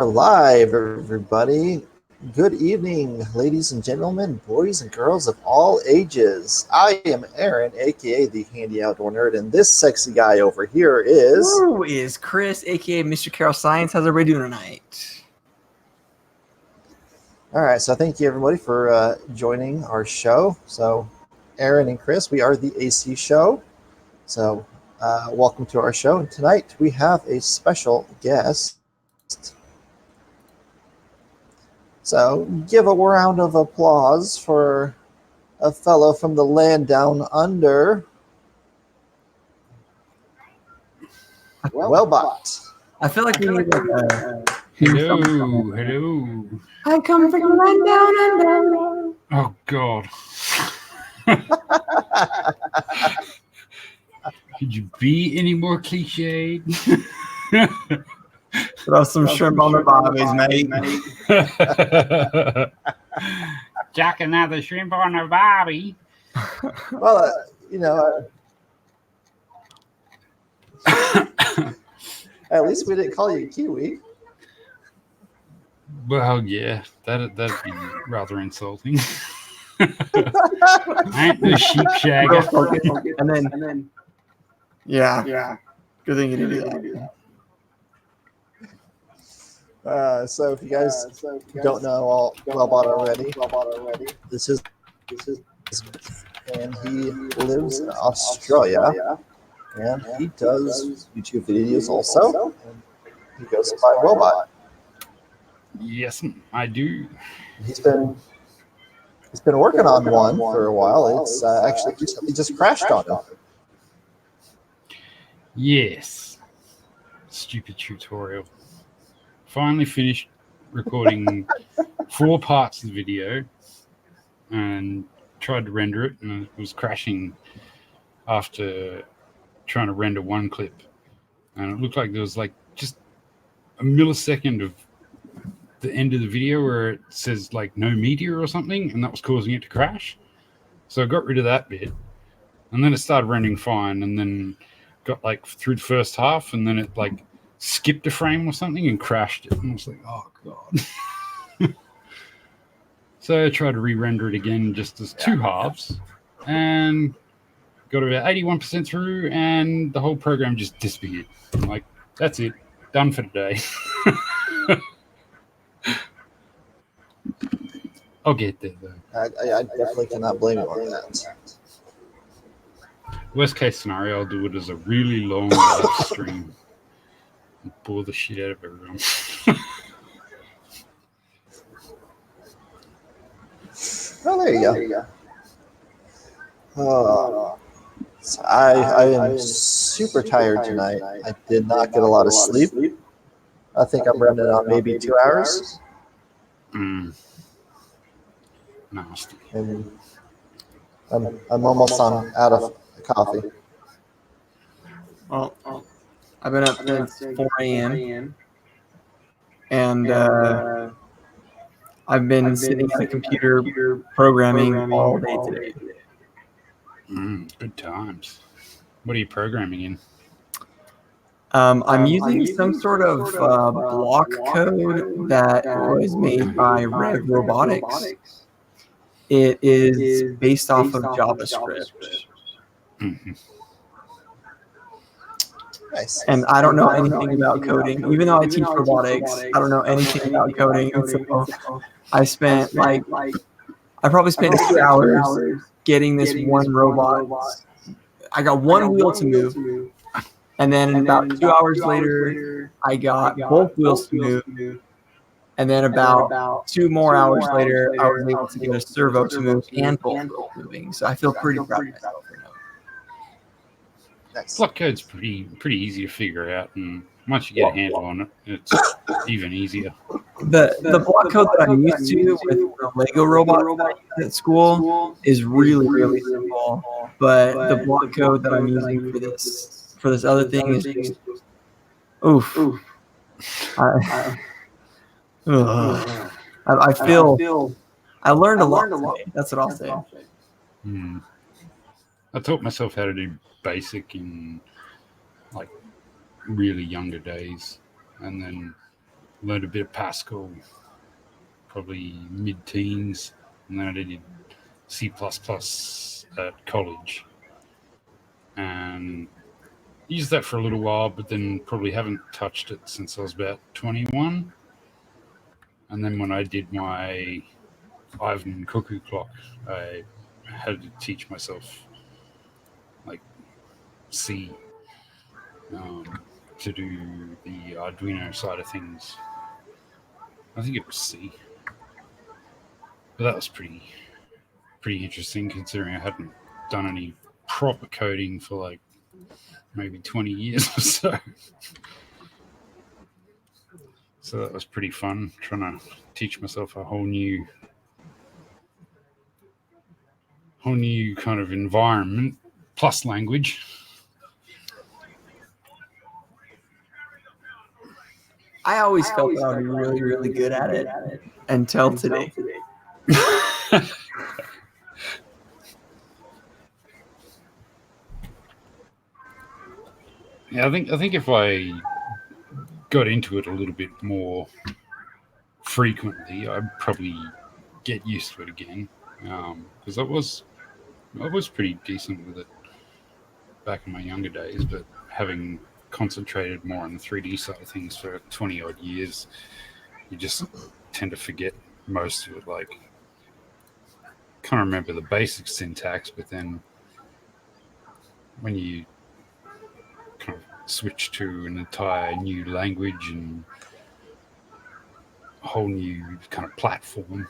Live, everybody. Good evening, ladies and gentlemen, boys and girls of all ages. I am Aaron, aka the Handy Outdoor Nerd, and this sexy guy over here is Chris, aka MrCarrellScience. How's everybody doing tonight? All right, so thank you everybody for joining our show. So, Aaron and Chris, we are the AC Show. So, welcome to our show. And tonight we have a special guest. So give a round of applause for a fellow from the land down under, Welbot. I feel like we need Hello. I come from the land down under. Oh, God. Could you be any more cliched? Throw some shrimp on the bobbies, mate. Jack another shrimp on the bobby. Well, at least we didn't call you Kiwi. Well, yeah, that'd be rather insulting. I ain't no sheep shagger. And then, yeah. Good thing you didn't do that. So if you guys don't know all Welbot already, this is, and he lives in Australia, and he does YouTube videos also. And he goes by Welbot. Yes, I do. He's been working on one for a while. It's actually he just crashed on him. Yes. Stupid tutorial. Finally finished recording 4 parts of the video and tried to render it, and it was crashing after trying to render one clip. And it looked like there was like just a millisecond of the end of the video where it says like no meteor or something, and that was causing it to crash. So I got rid of that bit, and then it started rendering fine, and then got like through the first half, and then it like skipped a frame or something and crashed it. And I was like, oh, God. So I tried to re-render it again just as 2 halves, and got about 81% through, and the whole program just disappeared. I'm like, that's it. Done for today. I'll get there, though. I definitely cannot blame you on that. Worst case scenario, I'll do it as a really long live stream. And bore the shit out of everyone. Oh, there you go. So I am super tired tonight. I did not get a lot of sleep. I think I'm running on maybe 2 hours. Nasty. And I'm almost out of coffee. Well, I've been up since 4 a.m. and I've been sitting at the computer programming all day today. Good times. What are you programming in? I'm using some sort of block code that was made by Rev Robotics. It is based off of JavaScript. Mm-hmm. Nice. And I don't know anything about coding. Even though I teach robotics, I don't know anything about coding. And so I spent I probably spent 2 hours getting this one robot. I got one wheel to move. And then about 2 hours later, I got both wheels to move. And then about 2 more hours later, I was able to get a servo to move and both wheels moving. So I feel pretty proud of myself right now. Nice. Block code's pretty easy to figure out, and once you get a handle on it, it's even easier. The block code that I'm used to with the Lego robot at school is really simple. But the block code that I'm using for this other thing is just oof. I feel I learned a lot today. That's what I'll say. I taught myself how to do basic in like really younger days, and then learned a bit of Pascal, probably mid-teens, and then I did C++ at college. And used that for a little while, but then probably haven't touched it since I was about 21. And then when I did my Ivan cuckoo clock, I had to teach myself like C to do the Arduino side of things. I think it was C, but that was pretty interesting considering I hadn't done any proper coding for like maybe 20 years or so. So that was pretty fun, trying to teach myself a whole new kind of environment plus language. I always felt that I'd be really, really good at it until today. Yeah, I think if I got into it a little bit more frequently, I'd probably get used to it again. Because I was pretty decent with it back in my younger days, but having concentrated more on the 3D side of things for 20 odd years, you just tend to forget most of it. Like, can't remember the basic syntax, but then when you kind of switch to an entire new language and a whole new kind of platform,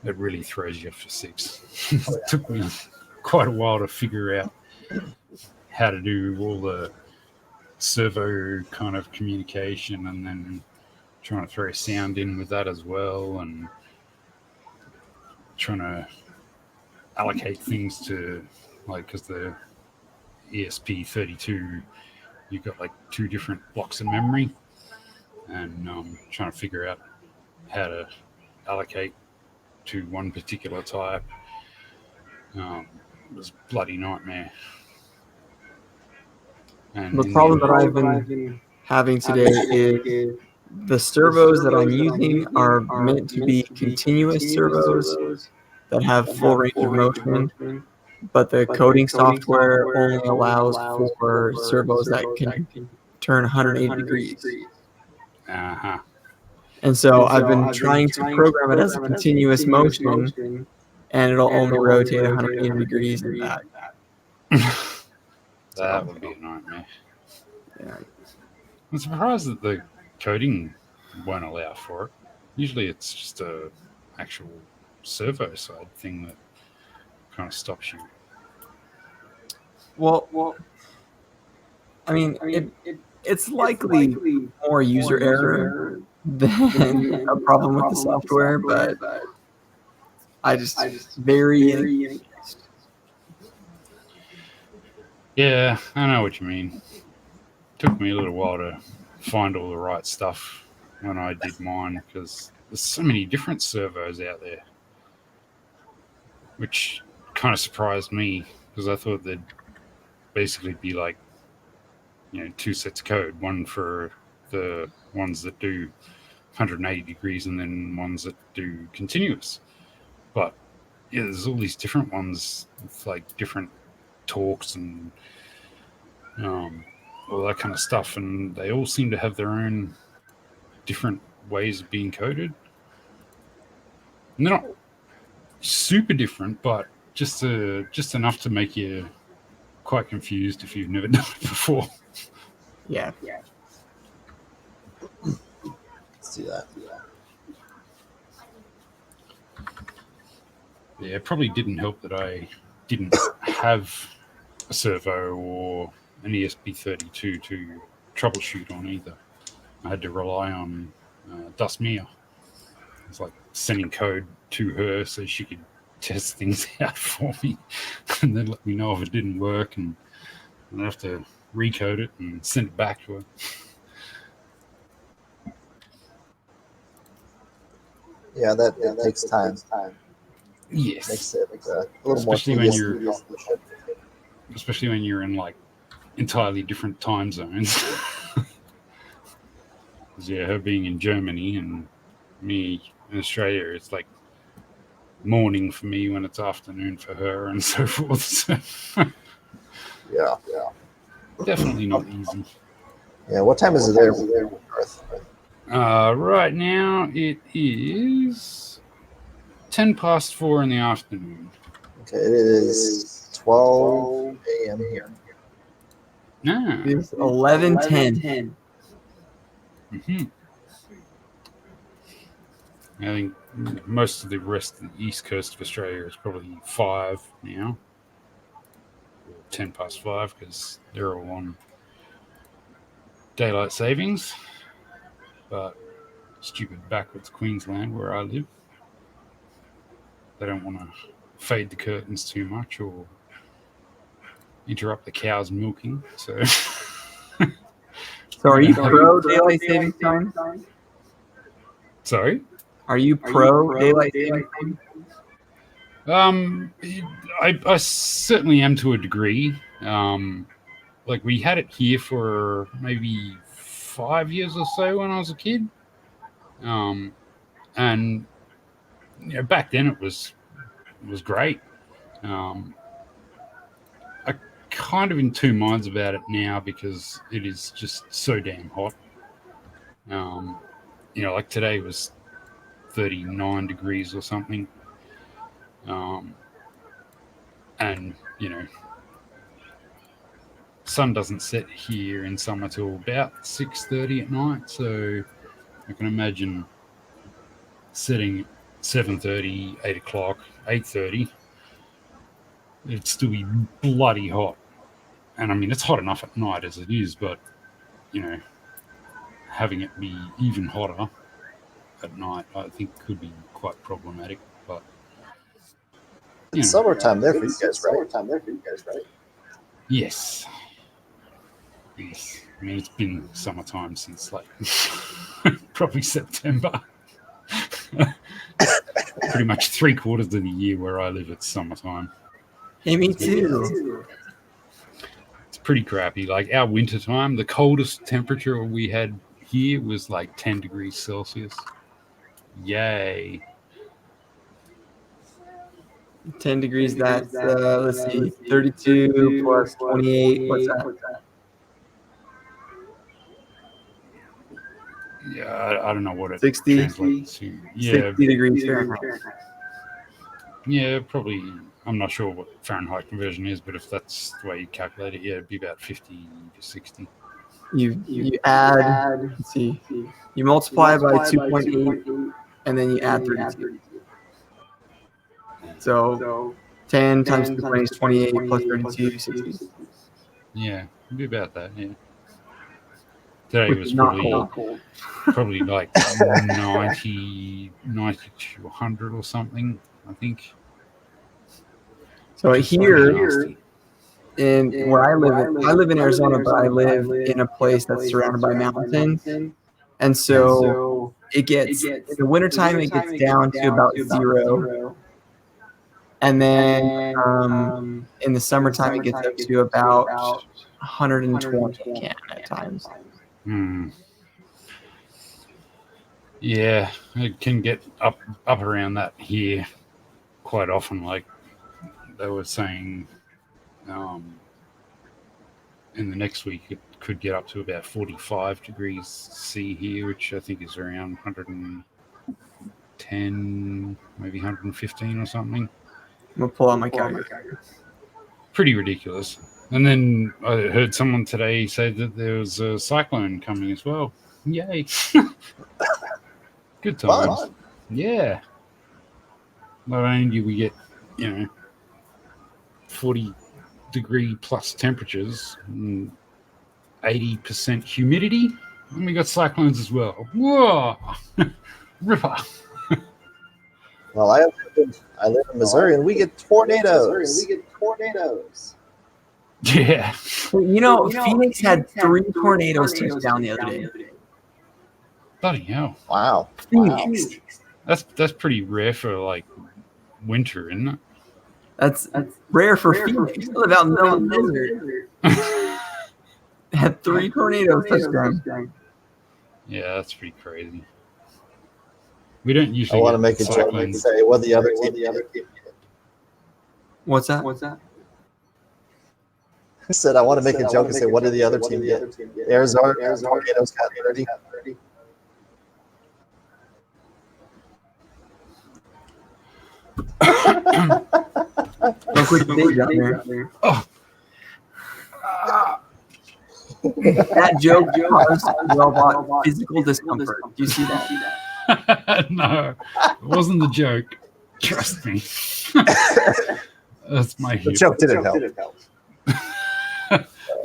it really throws you off for six. It took me quite a while to figure out how to do all the servo kind of communication, and then trying to throw sound in with that as well, and trying to allocate things to, like, because the ESP32, you've got like 2 different blocks of memory, and trying to figure out how to allocate to one particular type. It was a bloody nightmare. And the problem that I've been having today is the servos that I'm using are meant to be continuous servos that have full range of motion, but the coding software only allows for servos that can turn 180 degrees. Uh-huh. And so I've been trying to program it as a continuous motion, and it'll only rotate 180 degrees and back. That would be a nightmare. Yeah. I'm surprised that the coding won't allow for it. Usually it's just a actual servo side thing that kind of stops you. Well, I mean, it's likely more user error than a problem with the software, but I just very Yeah, I know what you mean. Took me a little while to find all the right stuff when I did mine, because there's so many different servos out there, which kind of surprised me, because I thought they'd basically be like, 2 sets of code, one for the ones that do 180 degrees and then ones that do continuous. But yeah, there's all these different ones with like different talks and all that kind of stuff, and they all seem to have their own different ways of being coded. And they're not super different, but just enough to make you quite confused if you've never done it before. Yeah. Let's do that. Yeah, it probably didn't help that I didn't have a servo or an ESP32 to troubleshoot on either. I had to rely on Dustmia. It's like sending code to her so she could test things out for me and then let me know if it didn't work, and I'd have to recode it and send it back to her. Yeah, that takes time. Yes. Makes it a little more especially when you're in like entirely different time zones. 'Cause, yeah, her being in Germany and me in Australia, it's like morning for me when it's afternoon for her and so forth. So Yeah. definitely not easy. Yeah. What time is it there? North? Right now it is 4:10 in the afternoon. Okay, it is 12 a.m. here. Ah. It's 11:10. Mm-hmm. I think most of the rest of the east coast of Australia is probably 5 now, or 5:10 because they're all on daylight savings. But stupid backwards Queensland, where I live, they don't want to fade the curtains too much or interrupt the cows milking. So, So are you pro daylight savings time? sorry. Are you pro daylight savings time? I certainly am to a degree. Like we had it here for maybe 5 years or so when I was a kid. And back then it was great. I kind of in two minds about it now because it is just so damn hot. Like today was 39 degrees or something. And sun doesn't set here in summer till about 6:30 at night, so I can imagine setting at 7:30, 8 o'clock, 8:30, it'd still be bloody hot. And I mean, it's hot enough at night as it is, but having it be even hotter at night, I think could be quite problematic. But It's summertime there for you guys, right? Yes. I mean, it's been summertime since like probably September. Pretty much 3/4 of the year where I live, it's summertime. Hey, me too. It's pretty crappy. Like our winter time, the coldest temperature we had here was like 10 degrees Celsius. Yay. 10 degrees, that's, let's see, 32 plus 28, what's that? Yeah, I don't know what it 60, translates to. Yeah, 60 degrees Fahrenheit. Yeah, probably. I'm not sure what Fahrenheit conversion is, but if that's the way you calculate it, yeah, it'd be about 50 to 60. You add, let's see, you multiply by 2.8, and then you add 32. So 10 times 2.8 is 28 plus 32, 60. Yeah, it'd be about that, yeah. Today was Not cold. probably like 90 to 100 or something, I think. So here, in where I live in Arizona, but I live in a place that's surrounded by mountains, and so it gets in the wintertime it gets down to about 0, and then in the summertime it gets up to about 120 at times. Yeah, it can get up around that here quite often. Like they were saying, in the next week it could get up to about 45 degrees C here, which I think is around 110, maybe 115 or something. I'm gonna pull out my calculator. Pretty ridiculous. And then I heard someone today say that there was a cyclone coming as well. Yay. Good times. Fun. Yeah. Not only do we get, 40 degree plus temperatures and 80% humidity, and we got cyclones as well. Whoa! Ripper. Well, I live in Missouri, and we get tornadoes. Yeah. Phoenix had 3 tornadoes touch down the other day. Bloody hell. Wow. Phoenix. That's pretty rare for like winter, isn't it? That's rare for Phoenix. I live out in the middle of the desert. Had 3 tornadoes touch down. Yeah, that's pretty crazy. We don't I usually. want to make a joke and say what the other team did. What's that? I said I want to make a joke and say what did the other team get? Arizona Tornadoes got 30. Don't quit the day down there. Oh. That joke caused Welbot physical discomfort. Do you see that? No, it wasn't the joke. Trust me. That's my The hip. joke didn't help.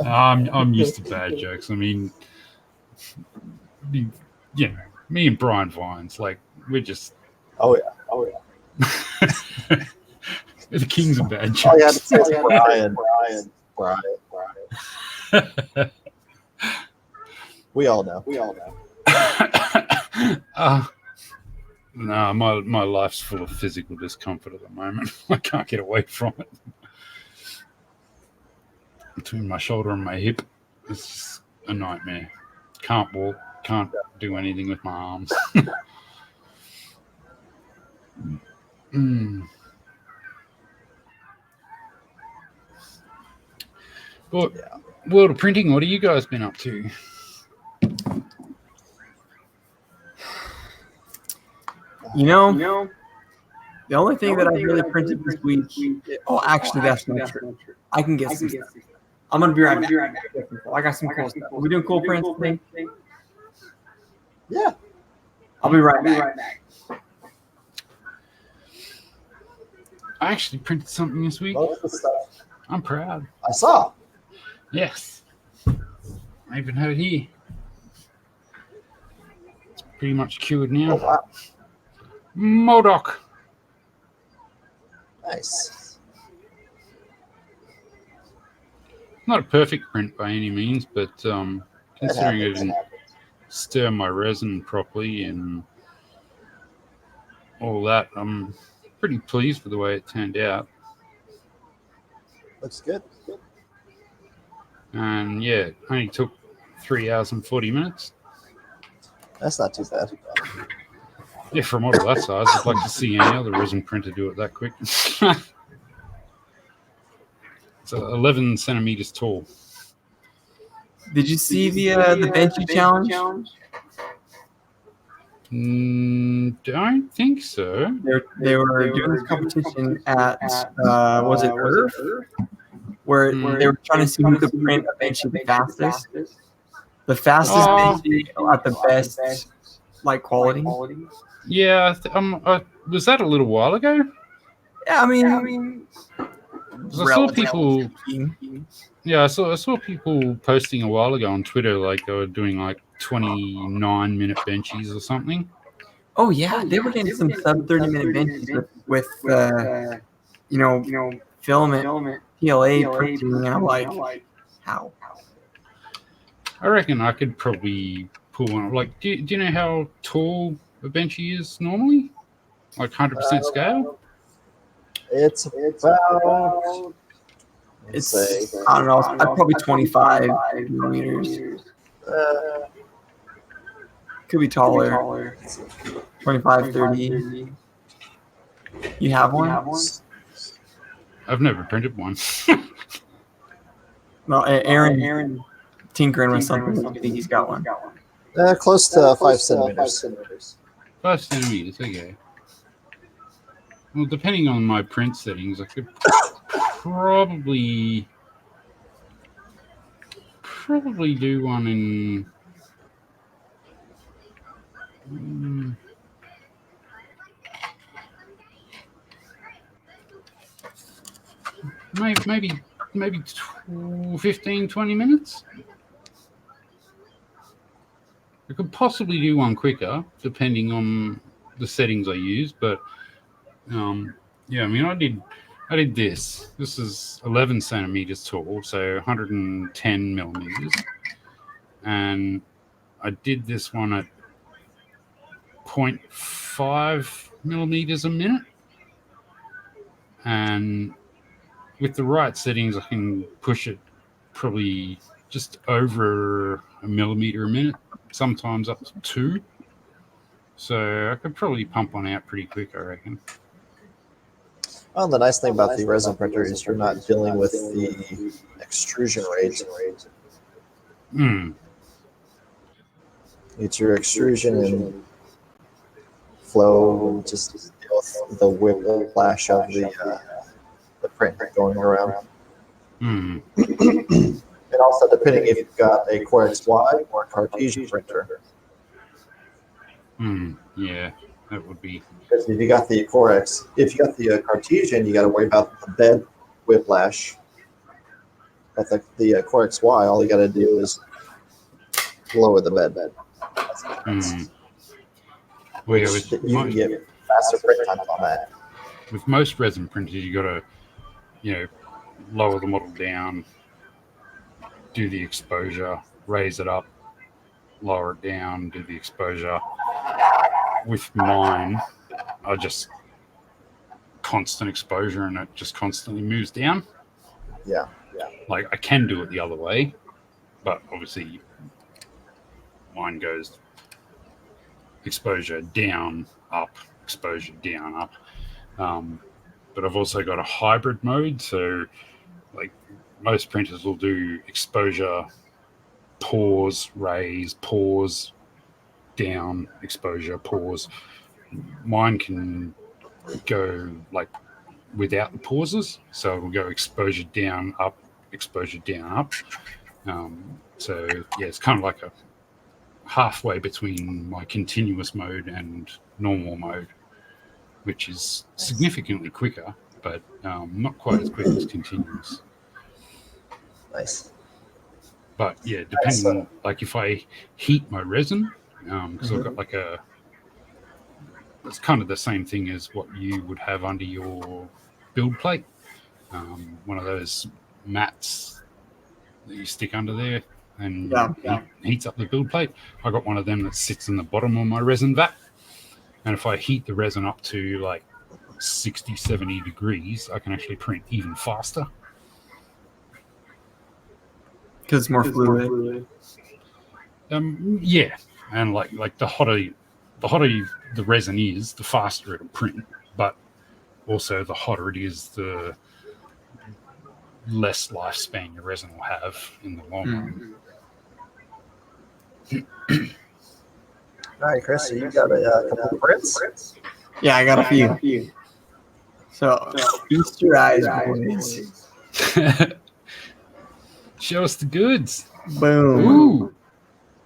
I'm used to bad jokes. I mean, you know, me and Brian Vines, like, we're just. Oh yeah. We're the kings of bad jokes. All you had to say is Brian. We all know. No, my life's full of physical discomfort at the moment. I can't get away from it. Between my shoulder and my hip, it's just a nightmare. Can't walk, can't do anything with my arms. But world of printing, what have you guys been up to? You know, the only thing that I really printed this week. Oh, actually, that's not true. I can get some stuff. I'm gonna be right back. I got some cool stuff. Are we doing cool prints today? Yeah. I'll be right back. I actually printed something this week. Most of the stuff I'm proud. I saw. Yes. I even have it here. It's pretty much cured now. Oh wow. MODOK. Nice. Not a perfect print by any means, but considering I didn't stir my resin properly and all that, I'm pretty pleased with the way it turned out. Looks good. And yeah, it only took 3 hours and 40 minutes. That's not too bad. Yeah, for a model that size, I'd like to see any other resin printer do it that quick. It's 11 centimeters tall. Did you see the Benchy challenge? Don't think so. They were doing this competition at was it Earth? Where they were trying to see who could print a Benchy the fastest. The fastest Benchy at the best like quality. Yeah, was that a little while ago? Yeah, I mean, I saw people. Yeah, I saw people posting a while ago on Twitter, like they were doing like 29-minute benchies or something. Oh yeah, they were getting some sub 30-minute benchies with filament PLA printing, and I'm like, how? I reckon I could probably pull one. Like, do you know how tall a benchy is normally? Like 100% scale? It's about. It's I don't know. I'd probably 25 millimeters. Could be taller. 25, 30. You have one? I've never printed one. Well, Aaron tinkering with something. I think he's got one. Close to 5 centimeters. 5 centimeters, okay. Well, depending on my print settings, I could probably do one in maybe 15, 20 minutes. I could possibly do one quicker, depending on the settings I use. But yeah, I mean, I did this. This is 11 centimeters tall, so 110 millimeters, and I did this one at 0.5 millimeters a minute. And with the right settings, I can push it probably just over a millimeter a minute. sometimes up to 2. So I could probably pump one out pretty quick, I reckon. Well, the nice thing about the resin printer is you're not dealing with the extrusion rate. It's your extrusion and flow, and just deal with the whiplash of the print going around. And also, depending if you've got a Core XY or a Cartesian printer. Yeah, that would be. Because if you got the if you got the Cartesian, you got to worry about the bed whiplash. But the Core XY, all you got to do is lower the bed. Well, you can get faster print times on that. With most resin printers, you got to, lower the model down, do the exposure, raise it up, lower it down, do the exposure. With mine, I just constant exposure and it just constantly moves down. Yeah. Like I can do it the other way, but obviously mine goes exposure down, up, exposure down, up. But I've also got a hybrid mode, so like most printers will do exposure, pause, raise, pause, down, exposure, pause. Mine can go like without the pauses, so it will go exposure down, up, exposure down, up. So yeah, it's kind of like a halfway between my continuous mode and normal mode, which is significantly quicker, but not quite as quick as continuous. Nice. But yeah, depending on, like if I heat my resin, because I've got like it's kind of the same thing as what you would have under your build plate. One of those mats that you stick under there and heats up the build plate. I got one of them that sits in the bottom of my resin vat. And if I heat the resin up to like 60, 70 degrees, I can actually print even faster. Because it's more fluid. Yeah. And like the hotter the resin is, the faster it'll print. But also the hotter it is, the less lifespan your resin will have in the long run. All right, Chris, so you got a couple of prints? Yeah, I got a few. So, feast your eyes, boys. Show us the goods. Boom. Ooh.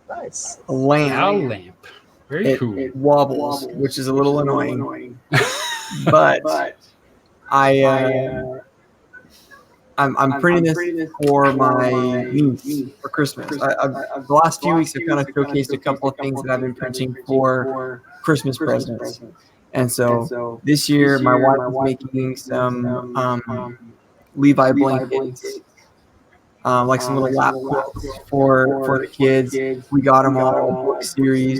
Nice. A lamp. Our lamp. Very cool. It wobbles, which is a little annoying. But I'm printing this for my niece for Christmas. The last few weeks I've kind of showcased a couple of things that I've been printing for Christmas presents. And so this year my wife is making some Levi blankets, like some little lap quilts for the kids. We got them all book series,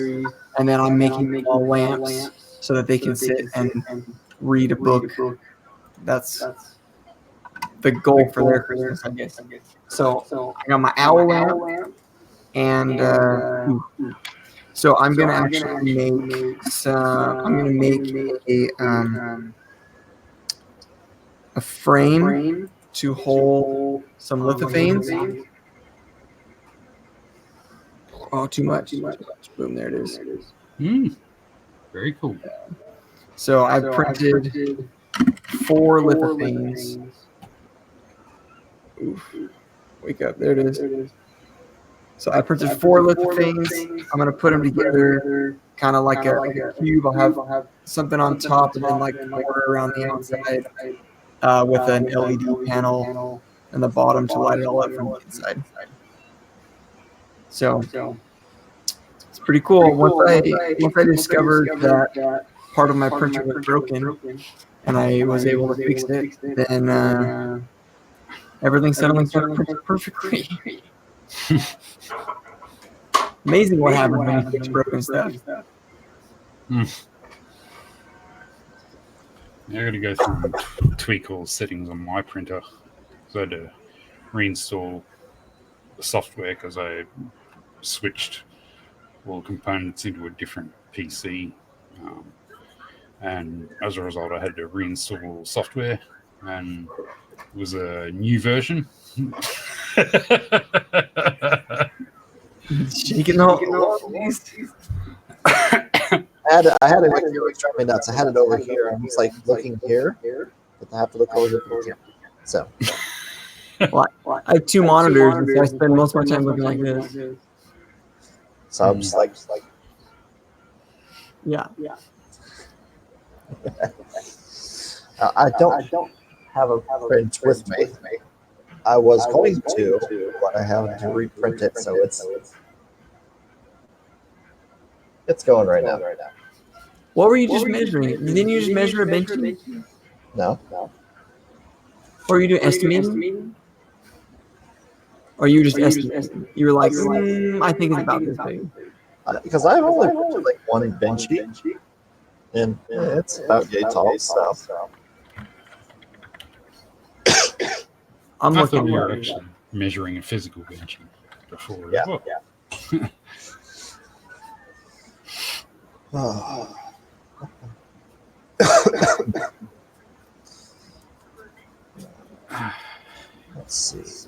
and then I'm making them all lamps so that they can sit and read a book. That's the goal for their Christmas, I guess. So I got my owl lamp, and so I'm gonna actually make some. I'm gonna make a frame to hold some lithophanes. Oh, too much. Boom! There it is. Very cool. So I printed 4 lithophanes. Oof. Wake up. There it is. So I printed 4 lithophanes. I'm going to put them together kind of like a cube. I'll have something on top and then like a border around the outside with an LED panel in the bottom to light it all up from the inside. So it's pretty cool. Once I discovered that part of my printer was broken and I was able to fix it, then everything suddenly started printing perfectly. Amazing what happens when you fix broken stuff. I got to go through and tweak all the settings on my printer. So I had to reinstall the software because I switched all components into a different PC. And as a result, I had to reinstall software, and it was a new version. Shaking all these. I had it. It was driving me nuts. I had it over here. I'm just like looking here, but I have to look over here for the camera. So, Well, I have two monitors, and so I spend most of my time looking like this. so I'm just like, Yeah. I don't have a print with me. I was going to, but I have to reprint it, so it's going right now. What were you just measuring? Didn't you just measure a bench? No. Or were you doing estimating? Or you were just estimating? You were like, I think it's about this big. Because I've only printed like one benchy, and it's about yay tall. So I'm I looking thought we at were it. actually measuring a physical benching before. Yeah. As well. Oh. Let's see.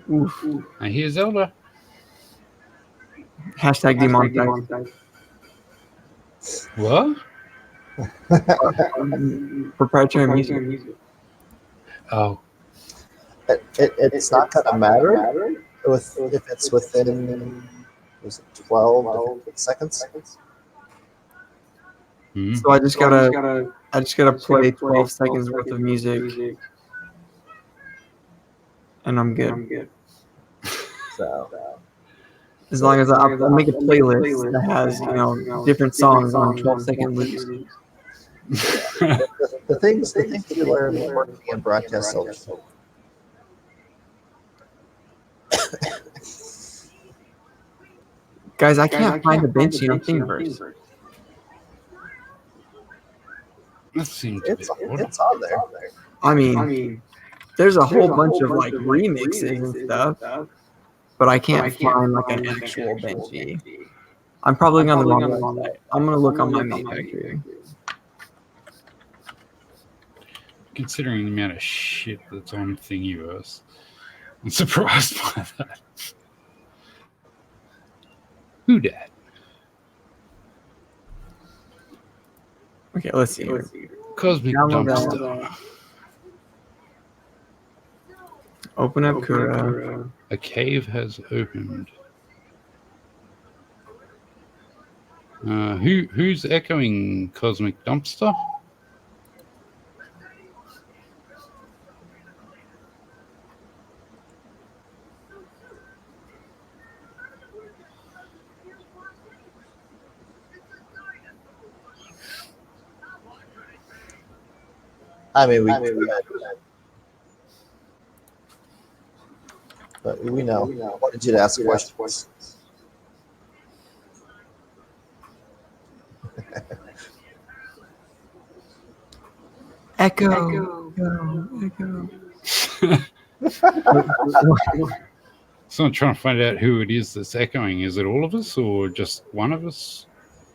Oof. I hear Zelda. Hashtag demonetized. What? Proprietary music. Oh, It's not going to matter if it's within 12 seconds. So I just gotta play 12 seconds worth of music, and I'm good. So As long as I'll make a playlist that has different songs on 12-second loops. the things you learn working in broadcast television. Guys, I can't find the Benchy on Thingiverse. that seems a bit It's odd. on there. I mean, there's a whole bunch of like remixes and stuff, but I can't find like an actual Benchy. I'm probably on the wrong website. I'm gonna look on my manufacturer. Considering the amount of shit that's on Thingiverse, I'm surprised by that. Who dat? Okay, let's see. Cosmic Download Dumpster. Open up Kura. A cave has opened. Who's echoing Cosmic Dumpster? I mean, but we know. What did you ask questions? Echo. So I'm trying to find out who it is that's echoing. Is it all of us or just one of us?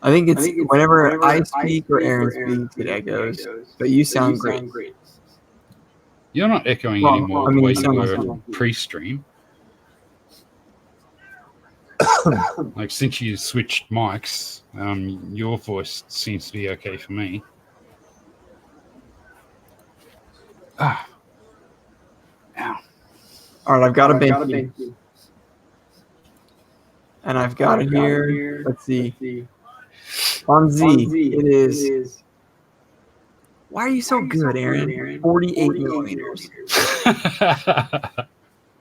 I think it's whenever I speak or Aaron speaks, it echoes. But you sound great. You're not echoing Well, anymore I mean, the way you sound you were like- pre-stream. Like since you switched mics, your voice seems to be okay for me. Ah. Ow. All right, I've got a Benchy. And I've got it here. Let's see. On Z, it is. Why are you so good, Aaron? 48 millimeters.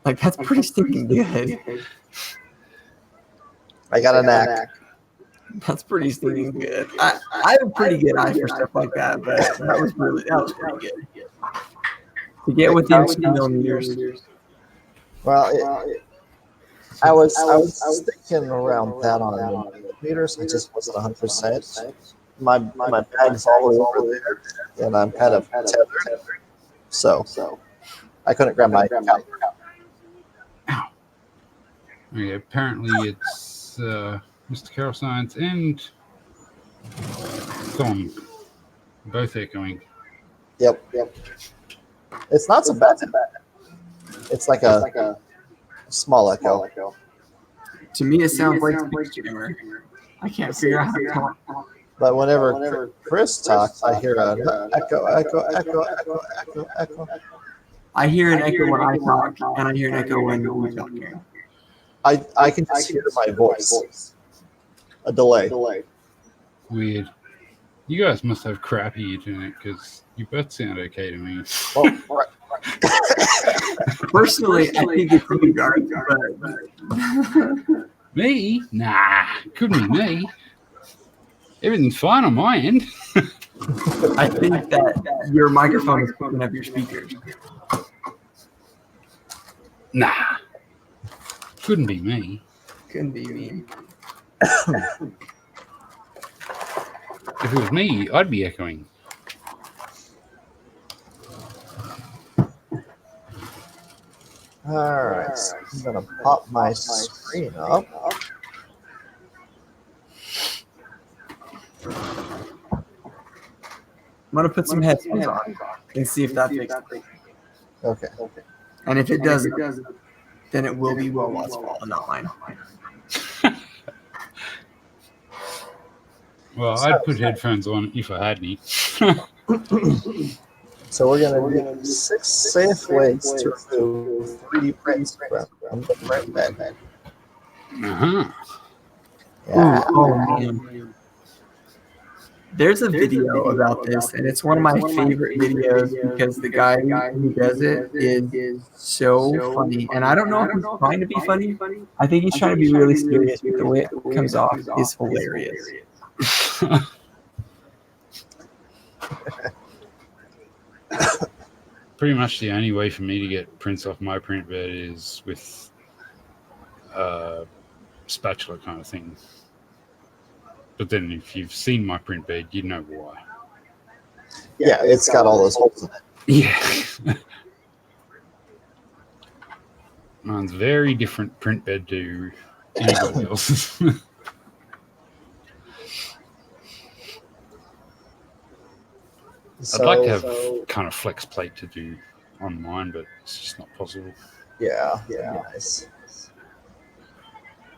Like, that's pretty stinking good. I got a knack. That's pretty stinking good. I have a pretty good eye for stuff like that, but that was pretty good. To get within 2 millimeters. Well, I was thinking around that on millimeters. I just wasn't 100%. My bag's all the way over there, and I'm kind of tethered, so I couldn't grab my caliper. Okay, apparently it's MrCarrellScience and Thom both echoing. Yep. It's not so bad. It's like a small echo. To me, it sounds like speech jammer. I can't figure out how to talk. But whenever Chris talks, I hear an echo. I hear an echo when I talk, and I hear an echo when you talk. I can just hear my voice. A delay. Weird. You guys must have crappy internet because you both sound okay to me. Well, Personally, I think it's pretty dark, but Me? Nah, couldn't be me. Everything's fine on my end. I think that your microphone is picking up your speakers. Nah, couldn't be me. Couldn't be me. If it was me, I'd be echoing. all right, so I'm gonna pop my screen up. I'm gonna put some headphones on and see if that fixes it. Okay. And if it doesn't, then it will be Welbot's fault and not mine. Well, I'd put headphones on if I had any. So we're gonna do 6 safe ways to remove 3D prints from the print bed. Uh-huh. Yeah. Oh man. There's a video about this, and it's one of my favorite videos because the guy who does it is so funny. And I don't know if he's trying to be funny. I think he's trying to be really serious, but the way it comes off is hilarious. Pretty much the only way for me to get prints off my print bed is with a spatula kind of thing. But then if you've seen my print bed, you know why. Yeah, it's got all those holes in it. Yeah. Mine's very different print bed to anybody else's. I'd like to have kind of flex plate to do on mine, but it's just not possible. Yeah, nice.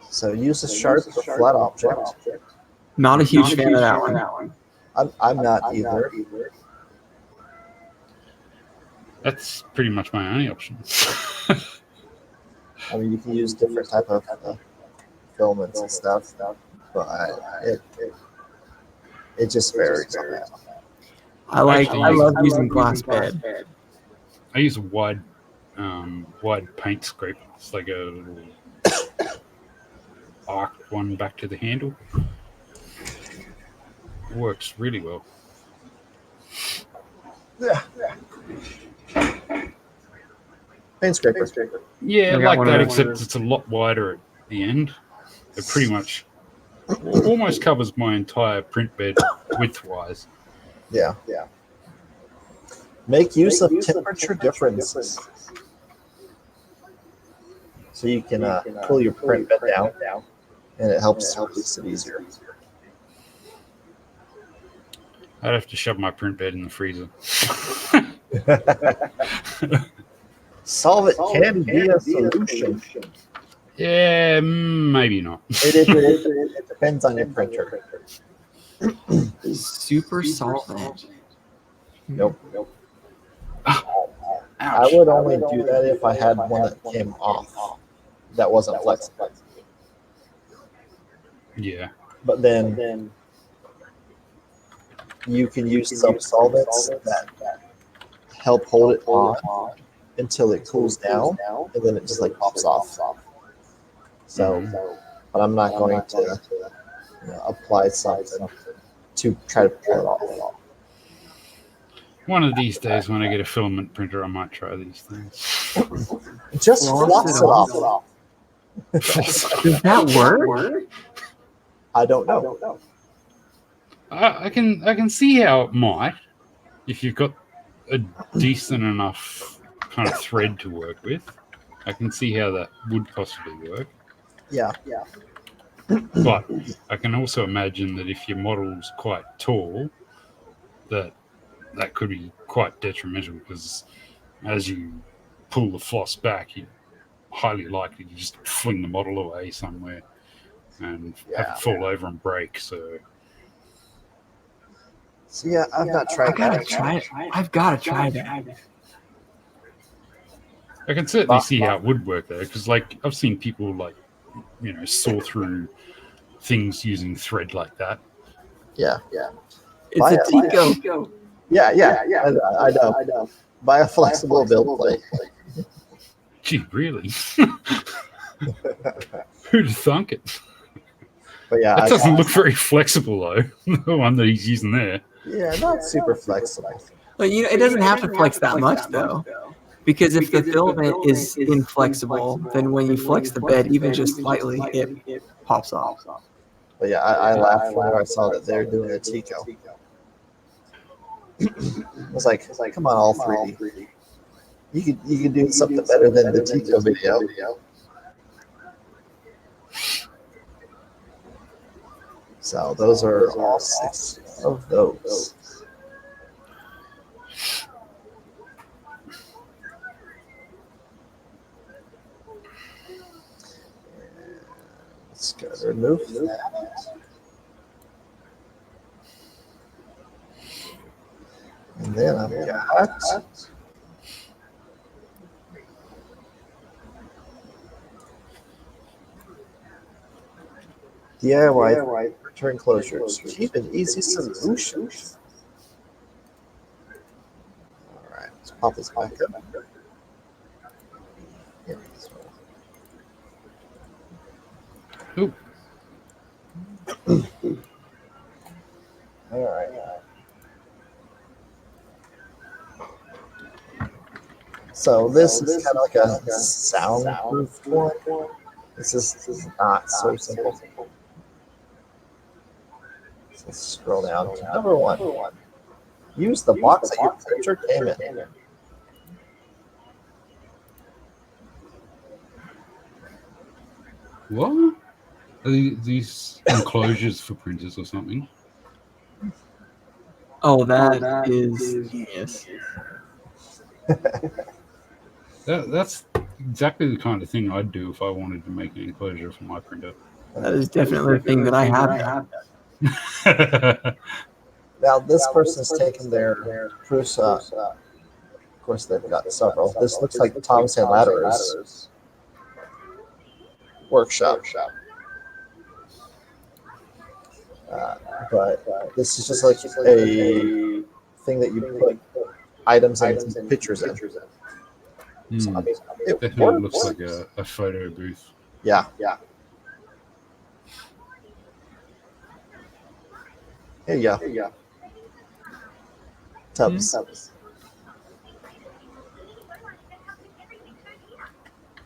So use a sharp or flat object. Not a huge fan of that one. I'm not either. That's pretty much my only option. I mean, you can use different type of filaments and stuff, but it just varies on that. I love using glass bed. I use a wide paint scraper. It's like a little arc one back to the handle. It works really well. Yeah. Paint scraper. Yeah, like that, except it's a lot wider at the end. It pretty much almost covers my entire print bed width-wise. Yeah. Make use of temperature differences. So you can pull your print bed down, and it helps release it easier. I'd have to shove my print bed in the freezer. Solvent can be a solution. Yeah, maybe not. It depends on your printer. Super solvent. Nope. Ouch. I would only do that if I had one that came off that wasn't flexible. Yeah. But then you can use some solvents that help hold it on until it cools down, and then it just like pops off. So, but I'm not going to apply something to try to pull it off. One of these days when I get a filament printer, I might try these things. Just floss it off. Does that work? I don't know. I can see how it might, if you've got a decent enough kind of thread to work with. I can see how that would possibly work. Yeah. But I can also imagine that if your model's quite tall, that could be quite detrimental, because as you pull the floss back, you're highly likely to just fling the model away somewhere and have it fall over and break. So yeah, I've not tried. I've got to try that. I can certainly see how it would work though, because like I've seen people like saw through things using thread like that. Yeah. It's a Tico. Yeah. I know. Buy a flexible build plate. Gee, really? Who'd have thunk it? But yeah, that doesn't look very flexible though. The one that he's using there. Yeah, not super flexible. But it doesn't have to flex that much though. Because if the filament is inflexible, then when you flex the bed, even just slightly, it pops off. But yeah, I laughed when I saw that they're doing a Tico. I was like, come on, all 3D. You could do something better than the Tico video. So those are all 6 of those. Let's go remove that. And then I've got DIY return closures. Cheap and easy solutions. All right, let's pop this back up. Yeah, Ooh. all right. So this is kind of like a soundproof one. This is not so simple. So let's scroll down to number 1. Use the box that your printer came in. What? Are these enclosures for printers or something? Oh, that is genius. That's exactly the kind of thing I'd do if I wanted to make an enclosure for my printer. That is definitely a thing that I have. Now this person's taken their Prusa. Of course, they've got several. This looks like Thomas and Latterer's workshop. But this is just like a thing that you put items and pictures in. So, I mean, it definitely looks like a photo booth. Yeah. Here you go. Tubs.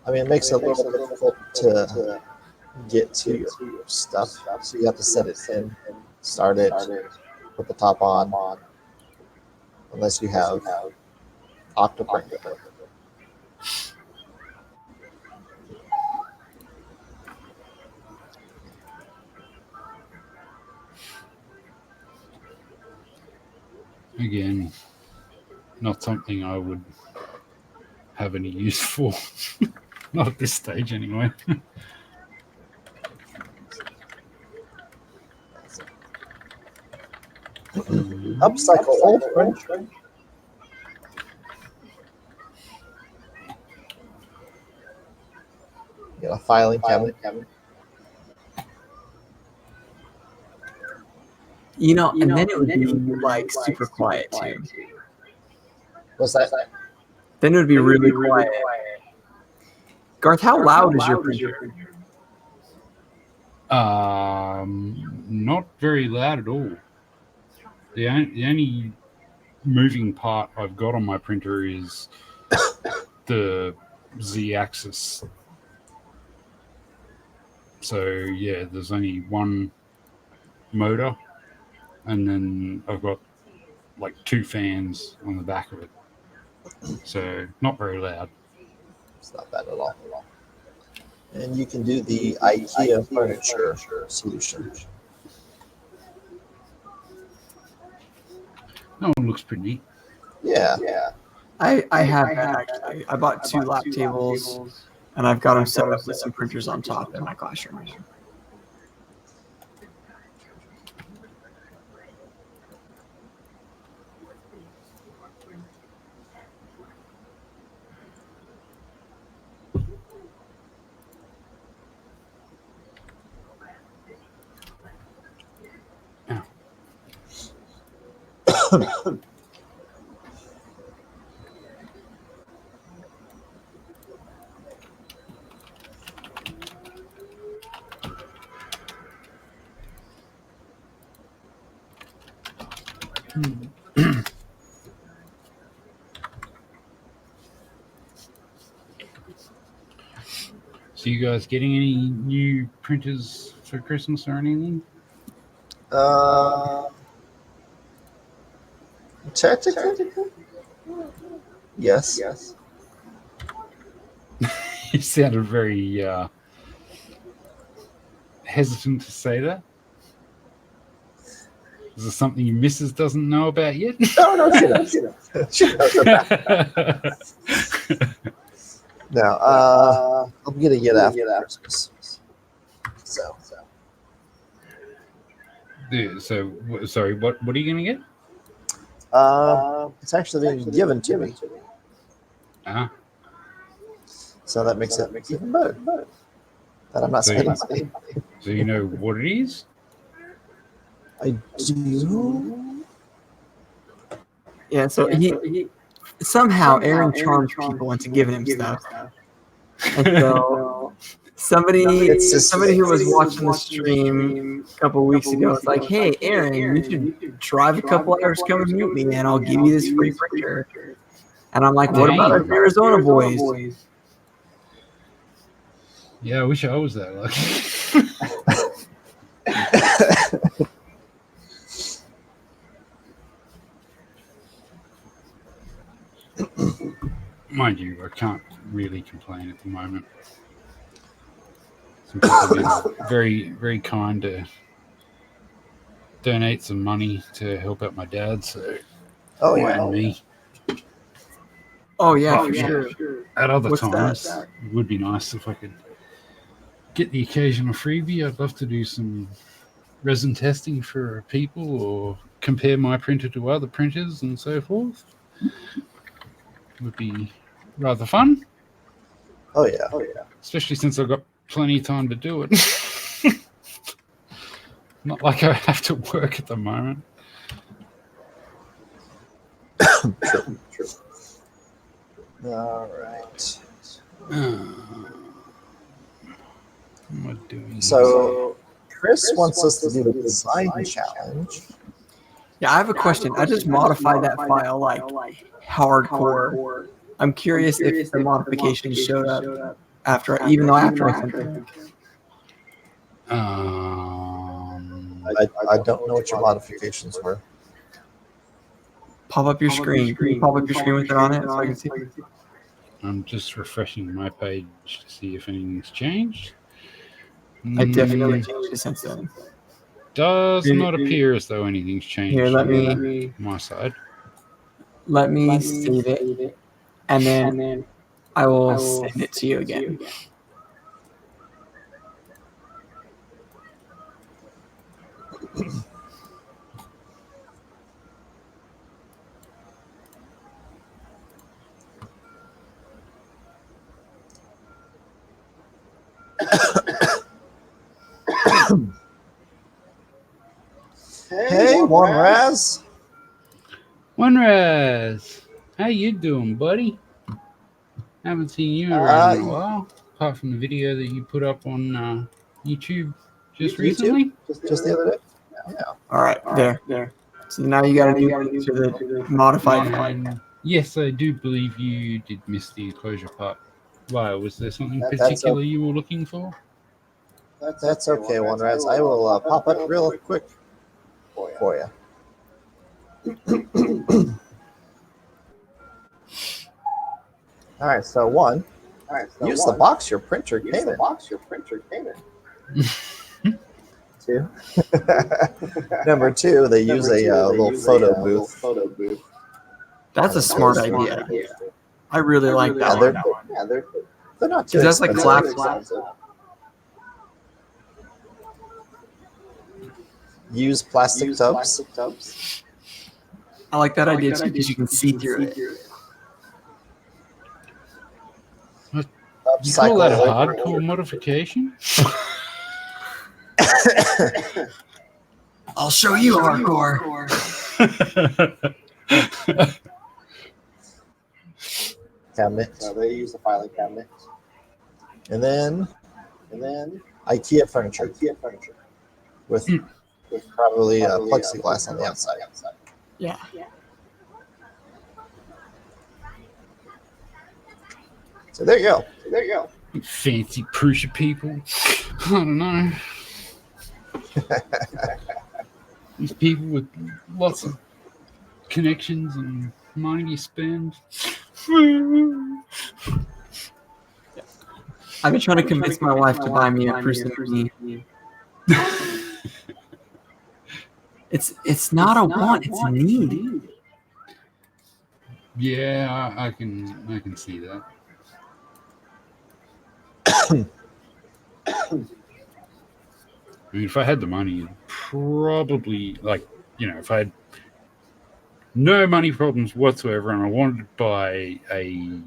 I mean, it makes it a little bit difficult to get to your stuff. So you have to set it in, start it, put the top on, unless you have Octoprint. Again, not something I would have any use for. Not at this stage, anyway. Upcycle old printer. Get a filing cabinet. And then it would be like super quiet too. What's that? Then it would be really quiet. Garth, how loud is your printer? Not very loud at all. The only moving part I've got on my printer is the Z-axis So yeah, there's only one motor, and then I've got like 2 fans on the back of it. So not very loud. It's not bad at all. And you can do the IKEA furniture solution. That one looks pretty neat. Yeah. I have that actually. I bought 2 lap tables, and I've got them set up with some printers on top in my classroom. So you guys getting any new printers for Christmas or anything? Technically, yes. You sounded very hesitant to say that. Is there something your missus doesn't know about yet? No, she knows. She knows about that. No, I'm gonna get after Christmas. So. Yeah, so sorry, what are you gonna get? It's actually being given to me, Ah, so that makes it even better. That I'm not So- spending money. so you know what it is? I do. Yeah, so he somehow Aaron charms people into giving him stuff. And so somebody who was watching the stream a couple weeks ago was like, "Hey, Aaron, you should drive a couple hours, come and meet me, and I'll give you this free printer." And I'm like, "What about us Arizona boys?" Yeah, I wish I was that lucky. Mind you, I can't really complain at the moment. Some people have been very, very kind to donate some money to help out my dad, so Oh and yeah. me. Oh yeah, for yeah. sure. At other What's times, that? it would be nice if I could get the occasional freebie. I'd love to do some resin testing for people or compare my printer to other printers and so forth. Would be rather fun, Oh yeah. especially since I've got plenty of time to do it. Not like I have to work at the moment. True. All right. What am I doing? So Chris wants us to do the design challenge. Yeah, I have a question. I just modified that file like hardcore. I'm curious if the modifications showed up after I sent them. I don't know what your modifications were. Pop up your screen. Can you pop up your screen with it on it so I can see? I'm just refreshing my page to see if anything's changed. I definitely changed it since then. Does not appear as though anything's changed Here, let on me my side. save it, and then I will send it to you again. Hey, One Raz. Winraz, how you doing, buddy? Haven't seen you around in a while, apart from the video that you put up on YouTube just recently. Just the other day. Yeah. All right, there. So now you got a new link to the modified file. And yes, I do believe you did miss the enclosure part. Why? Was there something That's particular you were looking for? That's okay, One Rats. I will pop it real quick for you. All right, so one, use the box your printer came in. Two. Number two, they use a little photo booth. That's a smart idea. I really like that one. They're not too That's like expensive. collapse. Use plastic tubs. I like that idea too because you can see through it. You call that a Upcycle. hardcore modification? I'll show you hardcore. Cabinet. They use the filing cabinet. And then IKEA furniture. With probably plexiglass on the outside. Yeah. So there you go. Fancy Prussia people. I don't know. These people with lots of connections and money to spend. I've been trying to convince my wife to buy me a Prussian. It's not a want, it's a need. Yeah, I can see that. I mean, if I had the money, probably, if I had no money problems whatsoever and I wanted to buy a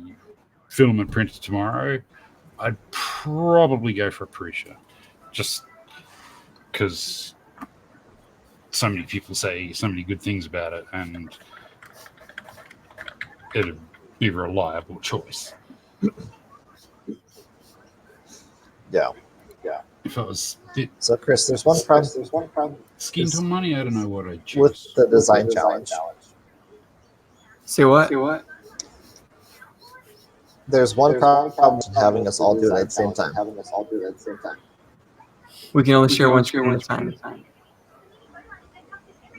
filament printer tomorrow, I'd probably go for a Prusia. Just because so many people say so many good things about it and it'd be a reliable choice. Yeah. If I was a bit So Chris, there's one problem skint on money, I don't know what I'd choose. with the design challenge. See what? There's one problem having us all do it at the same time. We can only share one screen at a time.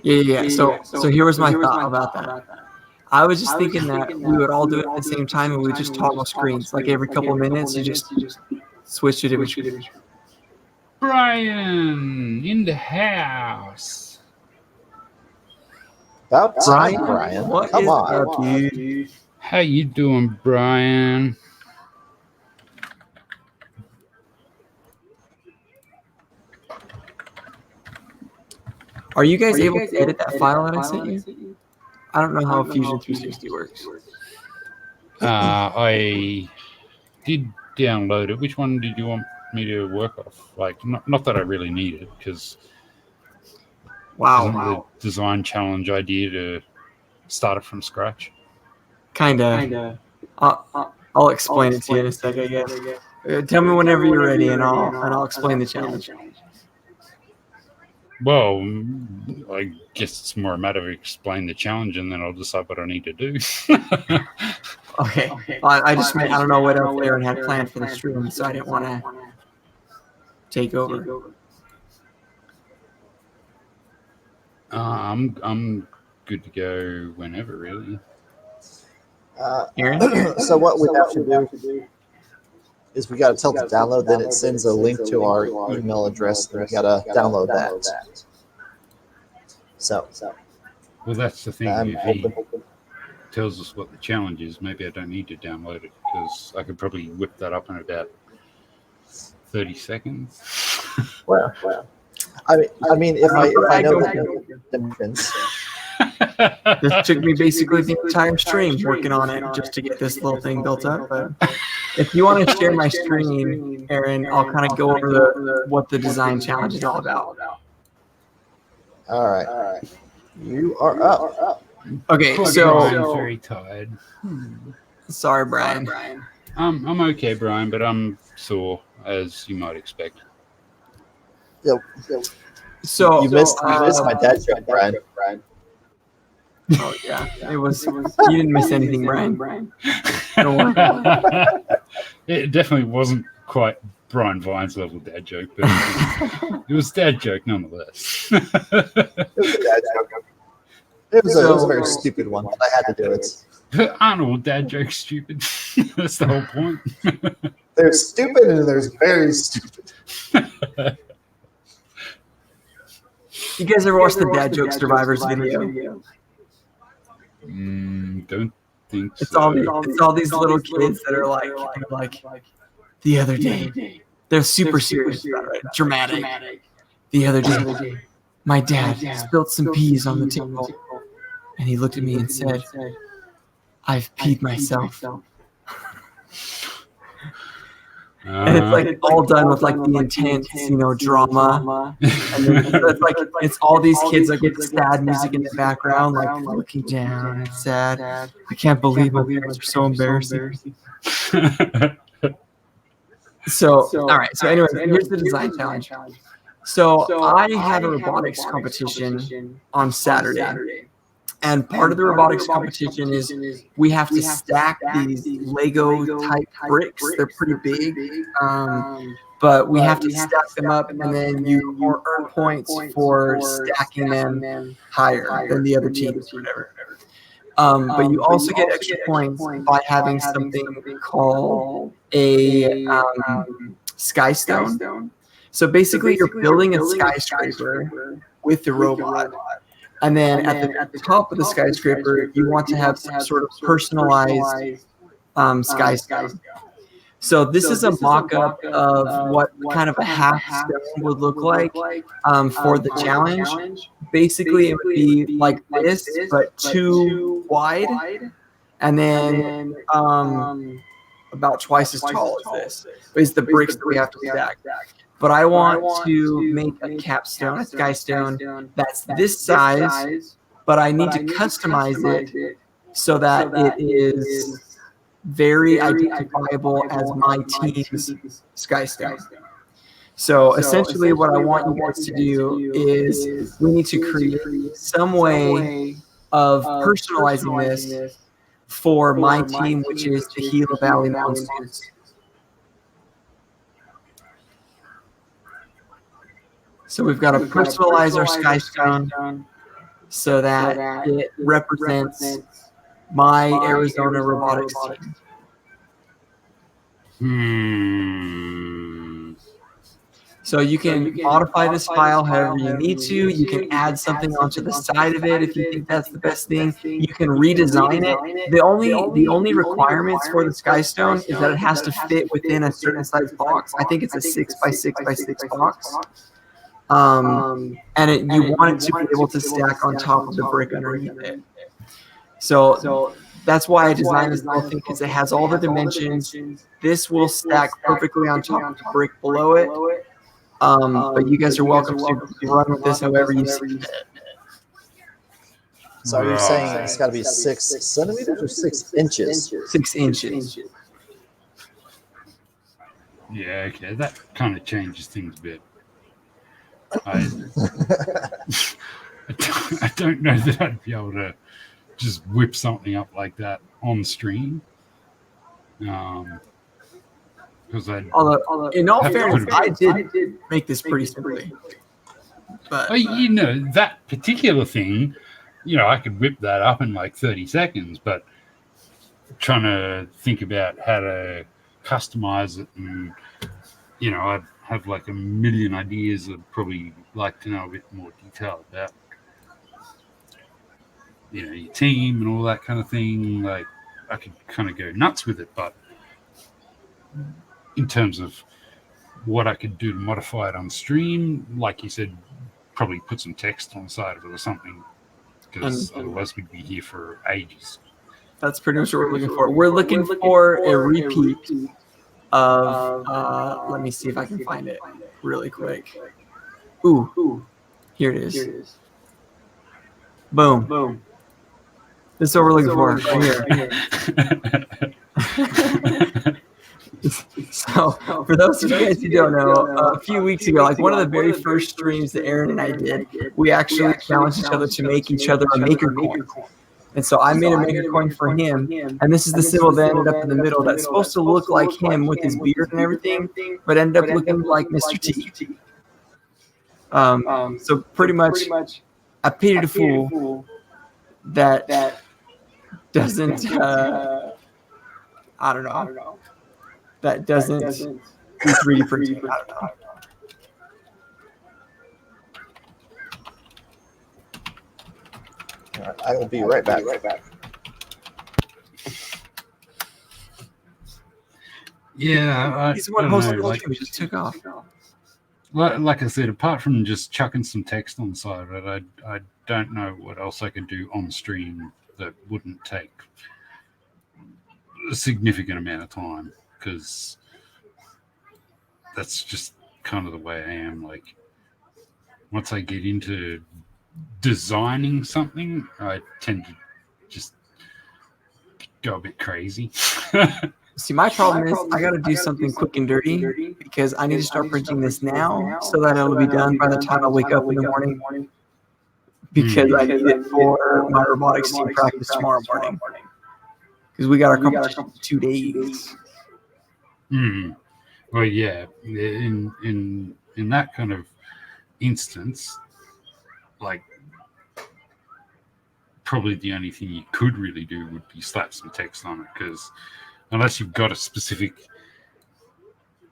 Yeah. So here was my thought about that. I was just thinking that we would all do it at the same time and we would just toggle screens. Like every couple of minutes, you just switch to different screens. Brian in the house. About time, Brian. What Come is on. up, dude? How you doing, Brian? Are you guys able to edit that file that I sent you? I don't know how Fusion 360 works. I did download it. Which one did you want me to work off? Like, not that I really need it, because isn't the design challenge idea to start it from scratch? Kinda. I'll explain it to you in a second, I guess. Tell me whenever you're ready, and I'll explain the challenge. Well, I guess it's more a matter of explain the challenge, and then I'll decide what I need to do. Okay. Well, I just meant I don't know what else Aaron had planned for the stream, so I didn't want to take over. I'm good to go whenever, really. Aaron? So what we have to do is we got to tell it to download, then it sends a link to our email address, and we got to download that. So Well, that's the thing. I'm If he hoping. tells us what the challenge is, maybe I don't need to download it, because I could probably whip that up in about 30 seconds. Well, I mean, if I know the dimensions. This took me basically the entire stream working on it just to get this little thing built up. But if you want to share my screen, Aaron, I'll kind of go over what the design challenge is all about. All right. You are up. Okay, Poor so Brian's very tired. sorry, Brian. I'm okay, Brian, but I'm sore, as you might expect. Yep. So You missed my dad's joke, Brian. Oh yeah, it was. You didn't miss anything, Brian. Don't worry. It definitely wasn't quite Brian Vines level dad joke, but it was dad joke nonetheless. It was a dad joke. It was a very stupid one, but I had to do it. But aren't all dad jokes stupid? That's the whole point. There's stupid and there's very stupid. You guys ever watched the Dad Joke Survivors video? Don't think It's so. all these little kids that are like the other day. They're super serious about it, dramatic. The other day, my dad spilled some peas on the table, and he looked at me and said, "I've peed myself." And it's like all done with like the intense, drama. And then it's all these kids like with sad music in the background, like looking down and sad. I can't believe my parents are so embarrassing. So all right. So anyway, here's the design challenge. So I had a robotics competition on Saturday. And part of the robotics competition is we have to stack these Lego type bricks. They're pretty big, but we have to stack them up, and then you earn points for stacking them higher than the other teams or whatever. But you also get extra points by having something called a sky stone. So basically, you're building a skyscraper with the robot. And then at the top of the skyscraper, you want to have some sort of personalized sky stone. So this is a mock-up of what kind of a half stone would look like for the challenge. Basically, it would be like this, but 2 wide, and then about twice as tall as this. Is the bricks that we have to stack. But I want to make a capstone, a sky stone that's this size, but I need to customize it so that it is very identifiable as my team's sky stone. So essentially what I want you guys to do is we need to create some way of personalizing this for my team, which is the Gila Valley Monsters. So we've got to personalize our sky stone so that it represents my Arizona robotics team. So you can modify this file however you need to. You can add something onto the side of it if you think that's the best thing. You can redesign it. The only requirements for the sky stone is that it has to fit within a certain size box. I think it's a 6x6x6 box. And you want it to be able to stack on top of the brick underneath it. So that's why I designed this little thing, because it has all the dimensions. This will stack perfectly on top of the brick below it. But you guys are welcome to run with this however you see fit. So are you saying it's got to be 6 centimeters or 6 inches? 6 inches. Yeah, okay, that kind of changes things a bit. I don't know that I'd be able to just whip something up like that on stream. Because although in all fairness, I did make this pretty simply. But that particular thing, I could whip that up in like 30 seconds, but trying to think about how to customize it, and I'd have like a million ideas. I'd probably like to know a bit more detail about your team and all that kind of thing. Like, I could kind of go nuts with it, but in terms of what I could do to modify it on stream, like you said, probably put some text on the side of it or something, because otherwise we'd be here for ages. That's pretty much what we're looking for. We're looking for a repeat of, let me see if I can find it really quick. Ooh, here it is. Boom. This is what we're looking for right here. So, for those of you guys who don't know, a few weeks ago, like one of the very first streams that Aaron and I did, we actually challenged each other to make each other a maker coin. And so I made a mega coin for him, and this is the symbol that ended up in the middle that's supposed to look like him with his beard and everything, but ended up looking like Mr. T. So pretty much, I pitied a fool that doesn't, I don't know, that doesn't do 3D printing. I don't know. All right, I will be right back. Yeah, He's the one hosting the stream. Just took off. Like I said, apart from just chucking some text on the side of it, I don't know what else I could do on stream that wouldn't take a significant amount of time, because that's just kind of the way I am. Like, once I get into designing something, I tend to just go a bit crazy. See, my problem is I got to do something quick and dirty because I need to start printing this now so that it'll be done by the time I wake up in the morning, because I need it for my robotics team practice tomorrow morning, because we got our competition in 2 days. Well, yeah, in that kind of instance, like, probably the only thing you could really do would be slap some text on it, because unless you've got a specific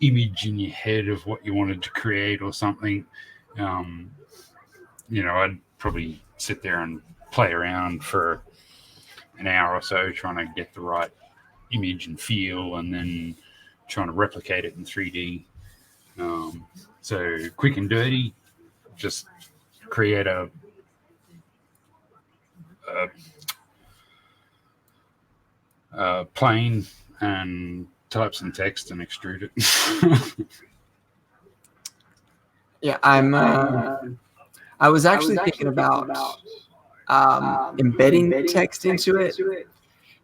image in your head of what you wanted to create or something, I'd probably sit there and play around for an hour or so trying to get the right image and feel, and then trying to replicate it in 3D. So quick and dirty, just create a plane and type some text and extrude it. Yeah, I was actually thinking about embedding text into it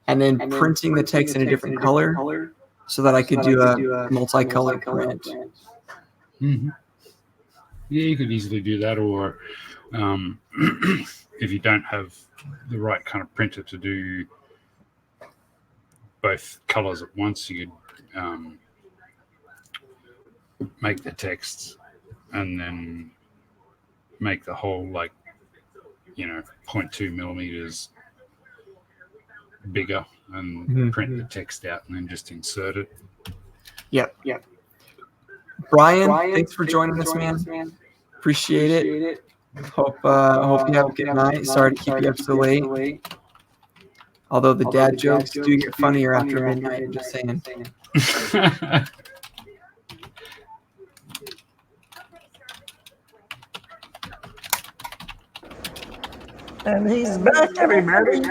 and then printing the text in a different color so that I could do a multicolor print. Mm-hmm. Yeah, you could easily do that, or if you don't have the right kind of printer to do both colors at once, you could make the text and then make the whole 0.2 millimeters bigger and print the text out and then just insert it. Yep. Brian, thanks for joining us, man. Appreciate it. Hope you have a good night. Sorry to keep you up so late. Although the dad jokes do get funnier after midnight, I'm just saying. And he's back, everybody.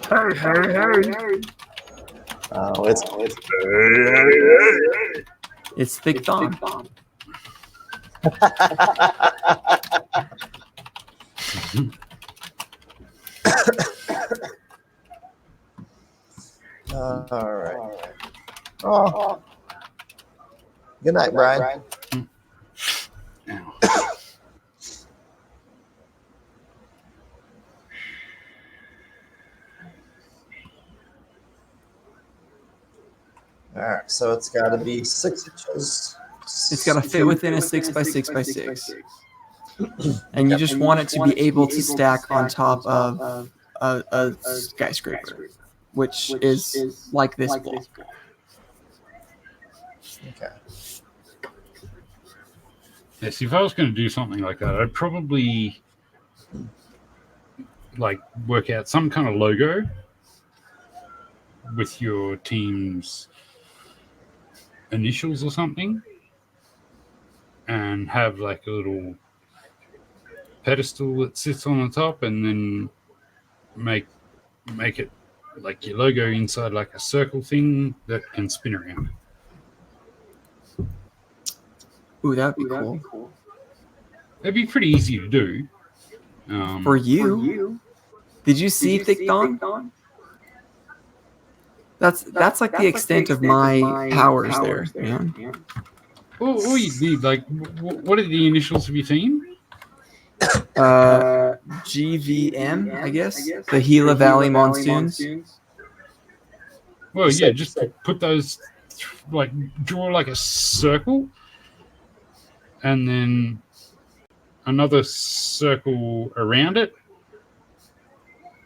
Hey. Oh, It's Thick Thon. All right. Oh. Good night, Brian. All right, so it's got to be 6 inches. It's got to fit within a 6x6x6. And you just want it to be able to stack on top of a skyscraper, which is like this block. Okay. Yes, if I was going to do something like that, I'd probably work out some kind of logo with your team's initials or something, and have a little pedestal that sits on the top, and then make it like your logo inside like a circle thing that can spin around. Ooh, that'd be cool. That'd be pretty easy to do. For you. Did you see Thick Thon? That's like the extent of my powers there, man. All you need, what are the initials of your team? GVM, I guess. The Gila Valley Monsoons. Well, yeah, just put those, like, draw like a circle, and then another circle around it.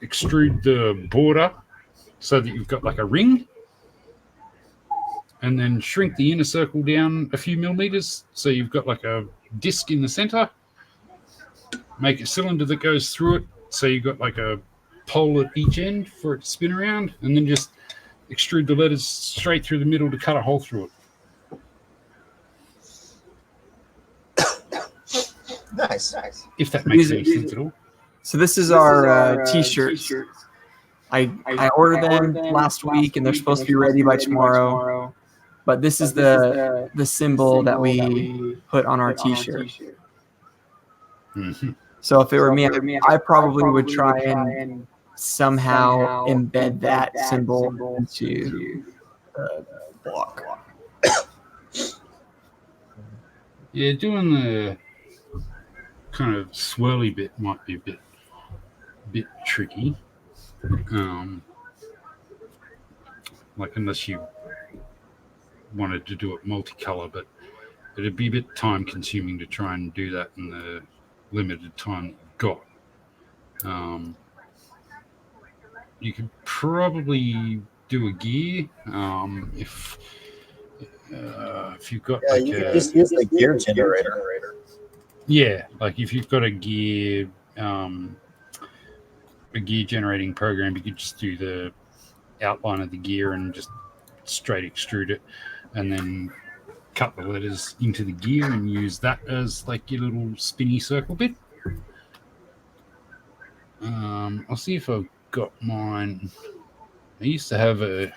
Extrude the border so that you've got like a ring, and then shrink the inner circle down a few millimeters so you've got like a disc in the center. Make a cylinder that goes through it so you've got like a pole at each end for it to spin around, and then just extrude the letters straight through the middle to cut a hole through it. Nice. If that makes any sense at all. So this is our t-shirts. I ordered them last week, and they're supposed to be ready by tomorrow. But this is the symbol that we put on our t-shirt. Mm-hmm. So if it were me, I probably would try and somehow embed that symbol into the block. Yeah, doing the kind of swirly bit might be a bit tricky. Like, unless you wanted to do it multicolor, but it'd be a bit time consuming to try and do that in the limited time that you've got. You could probably do a gear if you've got you could just use the gear generator. Yeah, like if you've got a gear generating program, you could just do the outline of the gear and just straight extrude it, and then cut the letters into the gear and use that as like your little spinny circle bit. I'll see if I've got mine. I used to have a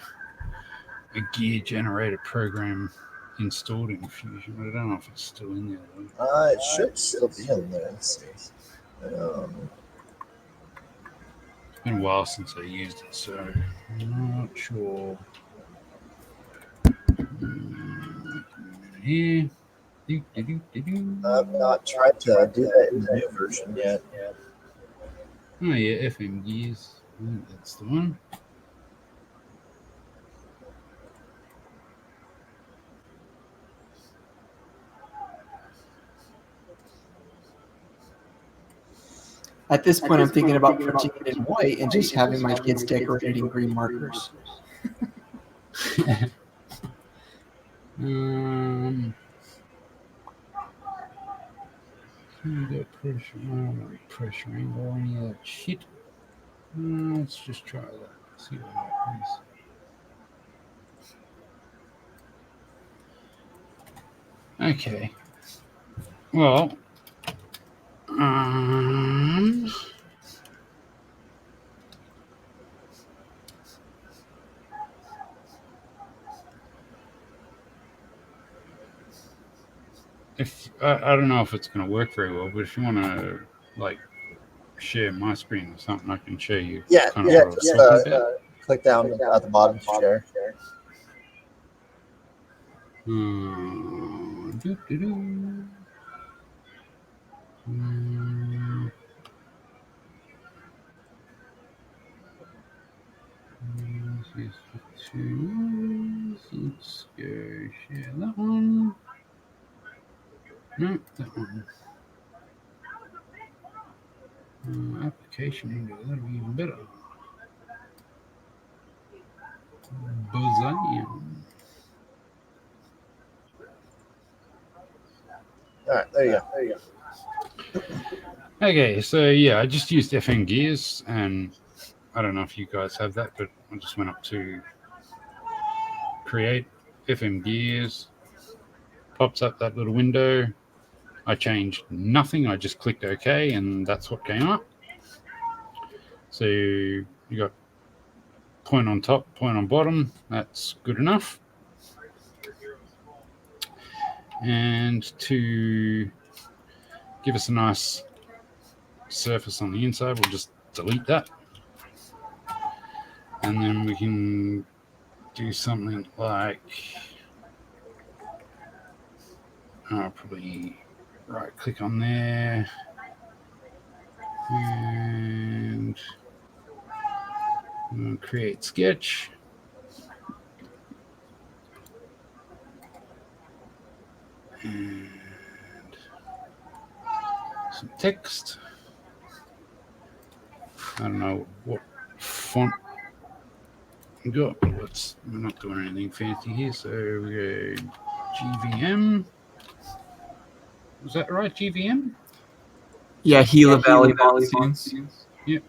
gear generator program installed in Fusion, but I don't know if it's still in there though. It should still be in there. Let's see. It's been a while since I used it, so I'm not sure. Here. I've not tried to do that in the new version yet. Oh yeah, FM gears. I think that's the one. At this point, I'm thinking about printing it in white and just having my kids decorating green markers. Pressure angle, any of that shit. Let's just try that. See what happens. Okay. Well, if I don't know if it's going to work very well, but if you want to like share my screen or something, I can show you. Yeah. Kind of what I was talking about. Click down at the bottom to share. Let's go share that one. No, that one. Application window, that'll be even better. Bazam. All right, there you go. Okay, so yeah, I just used FM gears, and I don't know if you guys have that, but I just went up to create FM gears, pops up that little window. I changed nothing, I just clicked OK, and that's what came up. So you got point on top, point on bottom, that's good enough. And to give us a nice surface on the inside, we'll just delete that. And then we can do something like, probably right click on there, And I'm going to create sketch. And some text. I don't know what font we got, but we're not doing anything fancy here. So we go GVM. Was that right? GVM? Yeah, Gila Valley Monsoons. Yep.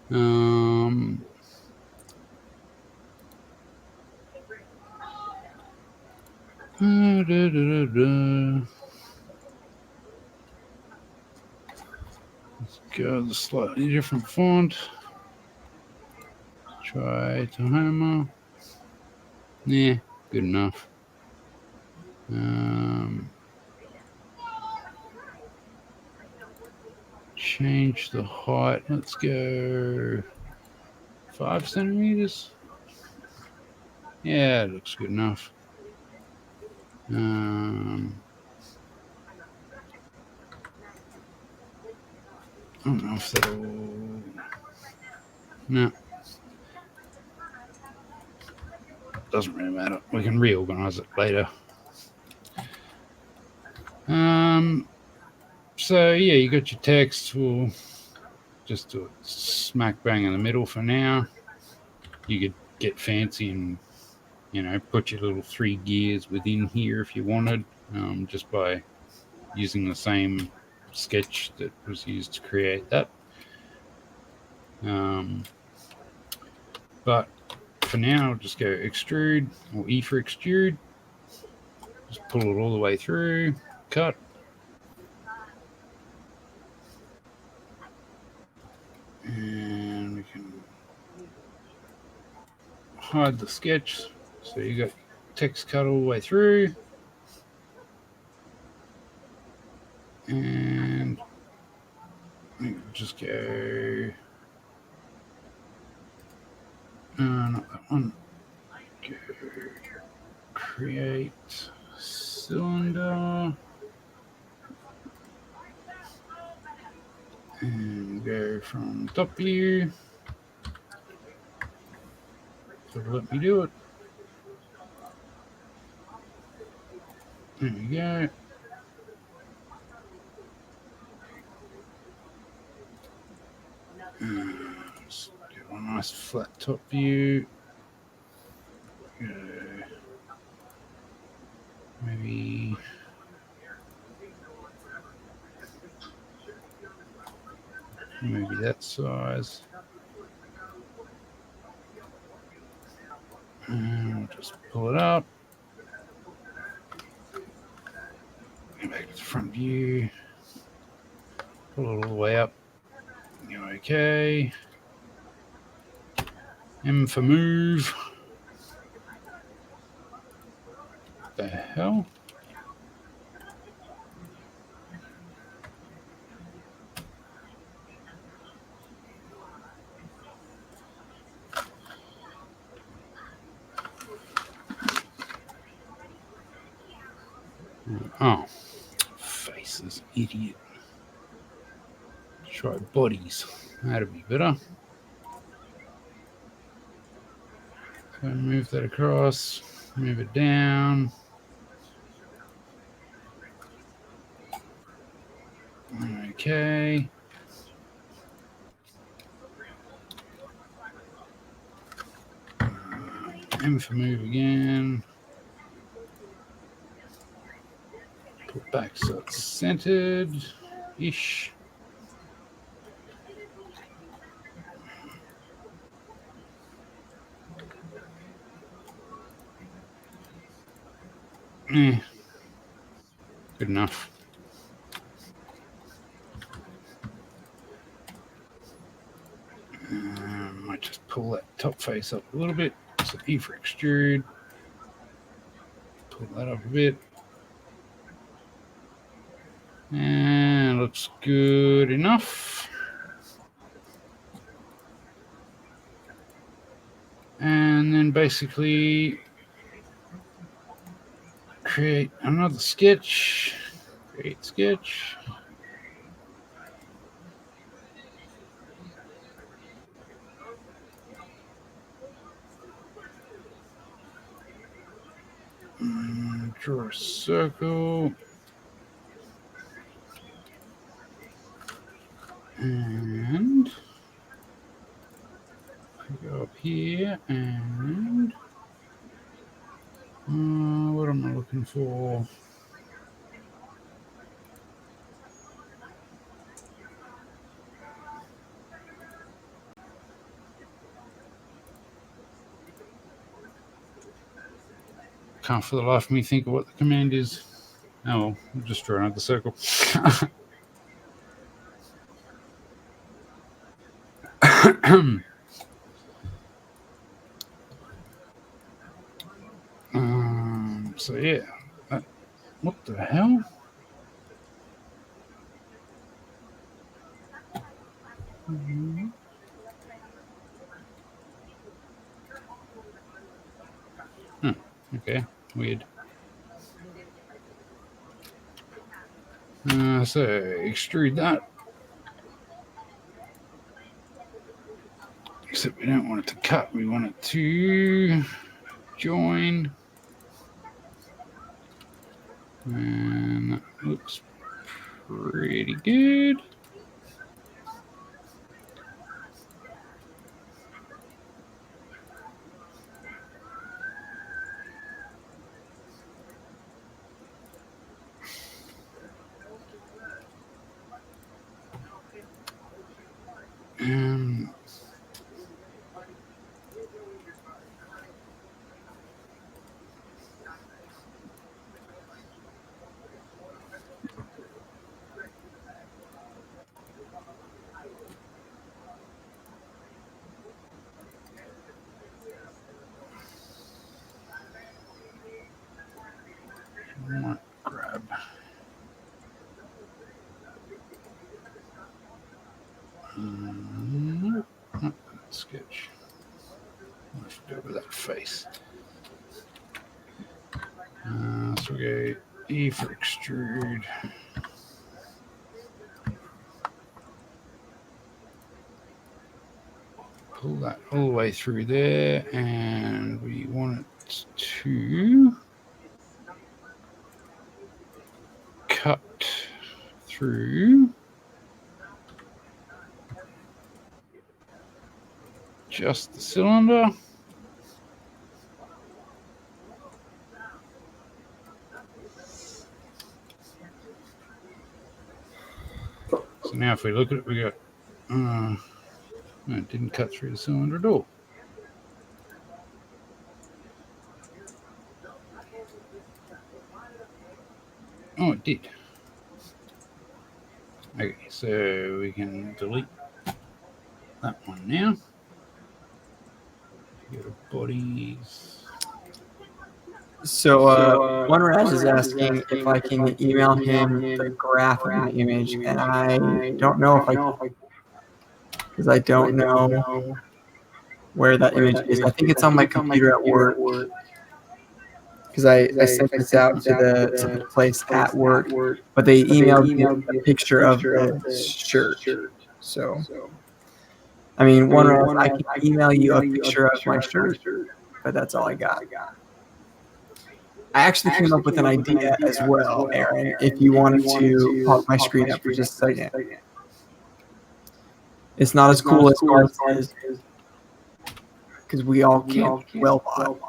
Let's go with a slightly different font. Try Tahoma. Yeah, good enough. Change the height. Let's go 5 centimeters. Yeah, it looks good enough. I don't know if that'll. No. Doesn't really matter. We can reorganize it later. So yeah, you got your text. We'll just do it smack bang in the middle for now. You could get fancy and, you know, put your little 3 gears within here if you wanted, just by using the same sketch that was used to create that. But for now, I'll just go extrude, or E for extrude. Just pull it all the way through, cut. And we can hide the sketch. So you got text cut all the way through. And we just go. Not that one. Go create cylinder. And go from top view. So let me do it. There we go. Let's get a nice flat top view. Maybe that size. And we'll just pull it up. Go back to the front view. Pull it all the way up. Go okay. M for move. What the hell? Oh, faces, idiot. Try bodies. That'd be better. So move that across, move it down. Okay. M for move again. Put back so it's centered-ish. Good enough. Might just pull that top face up a little bit. So E for extrude. Pull that up a bit. And looks good enough. And then basically create another sketch. Create sketch. Draw a circle. And go up here and what am I looking for? Can't for the life of me think of what the command is. Oh, well, I'll just draw another circle. So yeah, what the hell? Okay, weird. So extrude that. Except we don't want it to cut, we want it to join. And that looks pretty good. Might grab sketch. Let's do it with that face. So we go E for extrude. Pull that all the way through there, and we want it to cut through just the cylinder. So now if we look at it, we got, no, it didn't cut through the cylinder at all. Oh, it did. Okay, so we can delete that one now. Go to bodies. So OneRaz is asking if I can email him the graph of the image, and I don't know if I can, because I don't know where that image is. I think it's on my computer at work, because I sent this out to the place at work, but they emailed me a picture of the shirt. So, I mean, OneRaz, I can email you a picture of my shirt, but that's all I got. I actually came up with an idea as well, Aaron, if you wanted to pop my screen up for just a second. It's not as cool as ours is, because we all can't Welbot.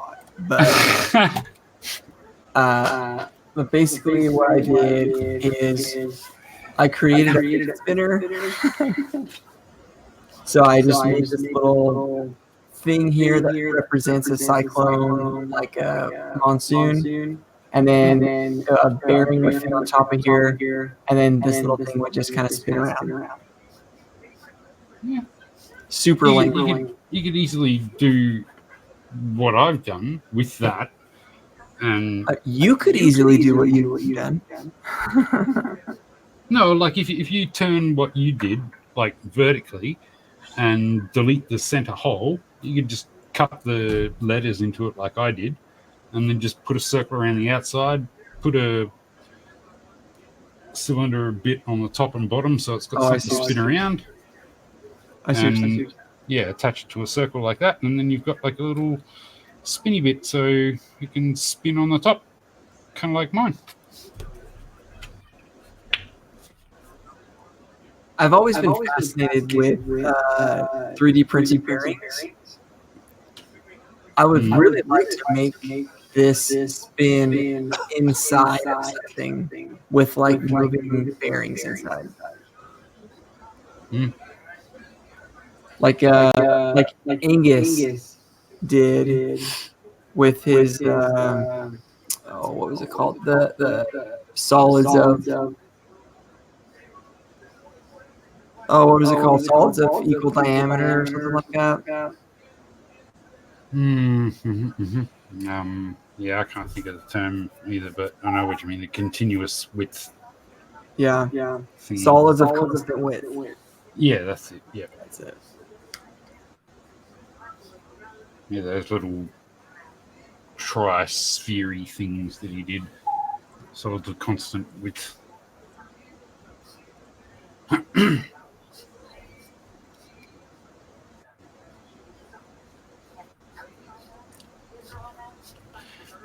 But basically what I did is I created a fidget spinner. So I just made this little thing here that represents a cyclone, like a monsoon, and then a bearing would fit on top of here, and then this little thing would just kind of spin around. Yeah. Super lengthy. You could easily do what I've done with that. And you could easily do what you've done. No, like if you turn what you did like vertically and delete the center hole, you could just cut the letters into it like I did, and then just put a circle around the outside, put a cylinder bit on the top and bottom so it's got something to spin around. I see. Yeah, attach it to a circle like that, and then you've got like a little spinny bit so you can spin on the top, kind of like mine. I've always been fascinated with 3D printing bearings. I would really like to make this spin inside of something with like moving bearings inside. Like Angus did with his what was it called? The solids of what was it called? Solids of equal diameter or something like that. Yeah, I can't think of the term either, but I know what you mean. The continuous width. Yeah. Thing. Solids of constant width. Yeah, that's it. Yeah, that's it. Yeah, those little tri-sphere things that he did. Solids of constant width.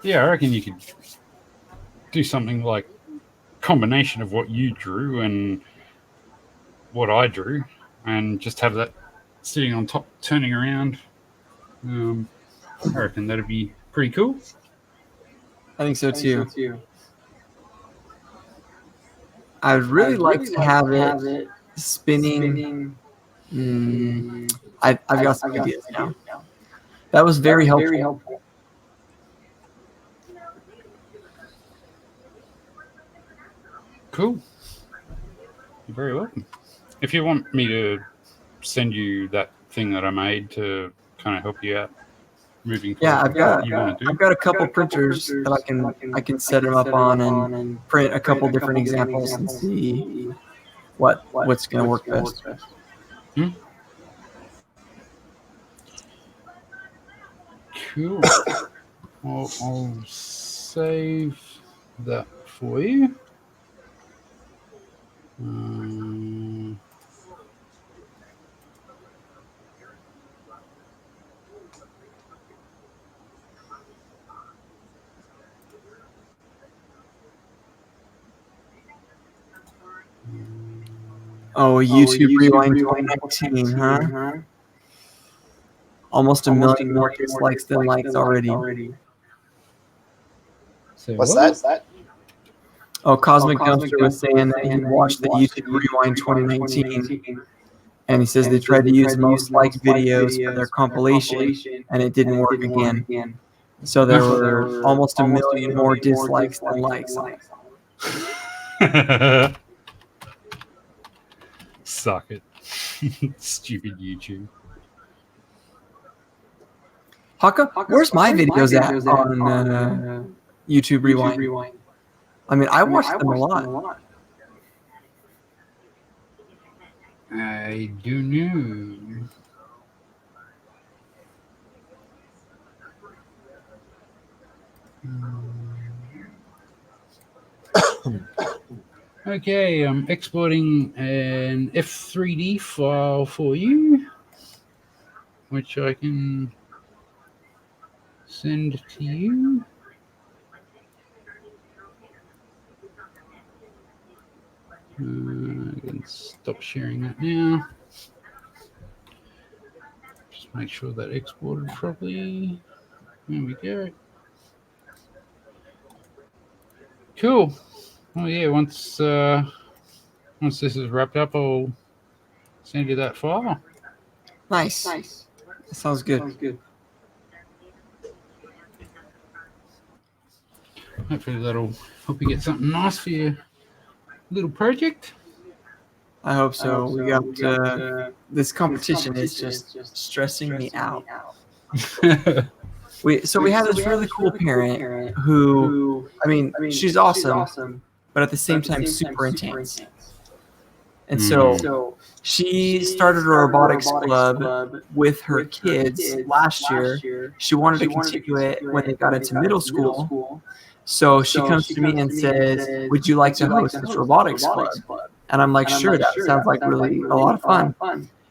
Yeah, I reckon you could do something like combination of what you drew and what I drew, and just have that sitting on top, turning around. I reckon that'd be pretty cool. I think so too. I'd really like to have it spinning. I've got some ideas now. That was very helpful. Cool. You're very welcome. If you want me to send you that thing that I made to kind of help you out moving forward, I've got a couple printers that I can set them up on and print a couple different examples and see what's going to work best. Cool. Well, I'll save that for you. YouTube Rewind 2019, huh? Almost a million more dislikes than likes already. What's that? Oh, Cosmic Dumpster was saying that he watched the YouTube Rewind 2019, and he says they tried to use most liked videos for their compilation, and it didn't work again. So there were almost a million more dislikes than likes on it. Suck it. Stupid YouTube. Haka, where's my videos at on YouTube Rewind? I mean, I watch them a lot. I don't know. Okay, I'm exporting an F3D file for you, which I can send to you. I can stop sharing that now. Just make sure that exported properly. There we go. Cool. Oh yeah, once this is wrapped up, I'll send you that file. Nice. That sounds good. Hopefully that'll help you get something nice for your little project. I hope so. We got this competition is just stressing me out. We have this really cool parent who, I mean, she's awesome, but at the same time super intense. And so she started a robotics club with her kids last year. She wanted to continue it when they got into middle school. So she comes to me and says, "Would you like to host this robotics club?" And I'm like, "Sure, that sounds like really a lot of fun."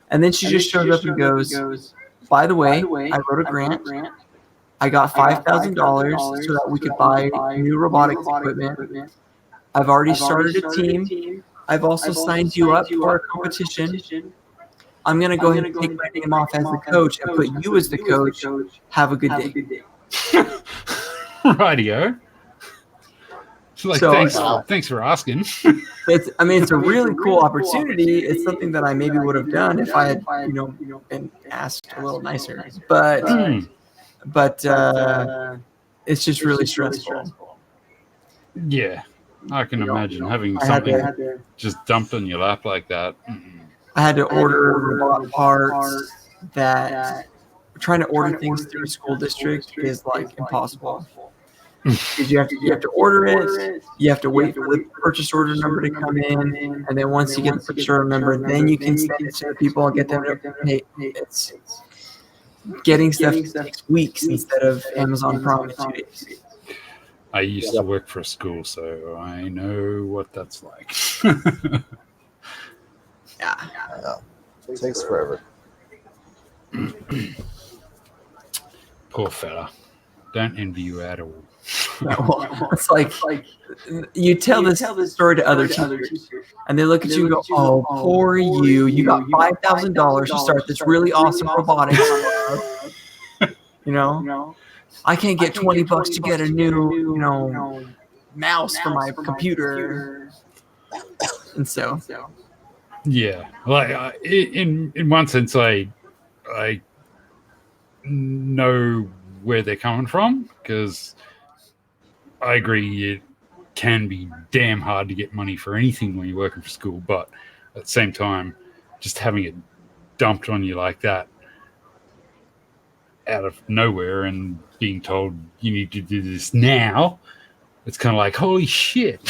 And then she just shows up and goes, "By the way, I wrote a grant I got $5,000 so that we could buy new robotics equipment. I've already started a team. I've also signed you up for a competition. I'm going to go ahead and take my name off as the coach and put you as the coach. Have a good day. Radio. Like, thanks for asking. It's a really cool opportunity. It's something that I maybe would have done if I had, been asked a little nicer. But it's just really stressful. Yeah, I can imagine having something just dumped on your lap like that. I had to order robot parts. That trying to order things through a school district is like impossible. Because you have to order it, you have to wait for the purchase order number to come in, and then once you get the purchase order number, then you can send it to the people and get them to pay. It's getting stuff takes weeks instead of Amazon Prime in 2 days. I used to work for a school, so I know what that's like. Yeah. It takes forever. Poor fella. Don't envy you at all. Well, it's like you tell this story to other teachers, and they look at you and go, "Oh, poor you! You got $5,000 to start this really awesome robotics club. I can't get $20 to get a new, mouse for my computer." And so, yeah, like in one sense, I know where they're coming from, because I agree it can be damn hard to get money for anything when you're working for school, but at the same time, just having it dumped on you like that out of nowhere and being told you need to do this now, it's kind of like, holy shit.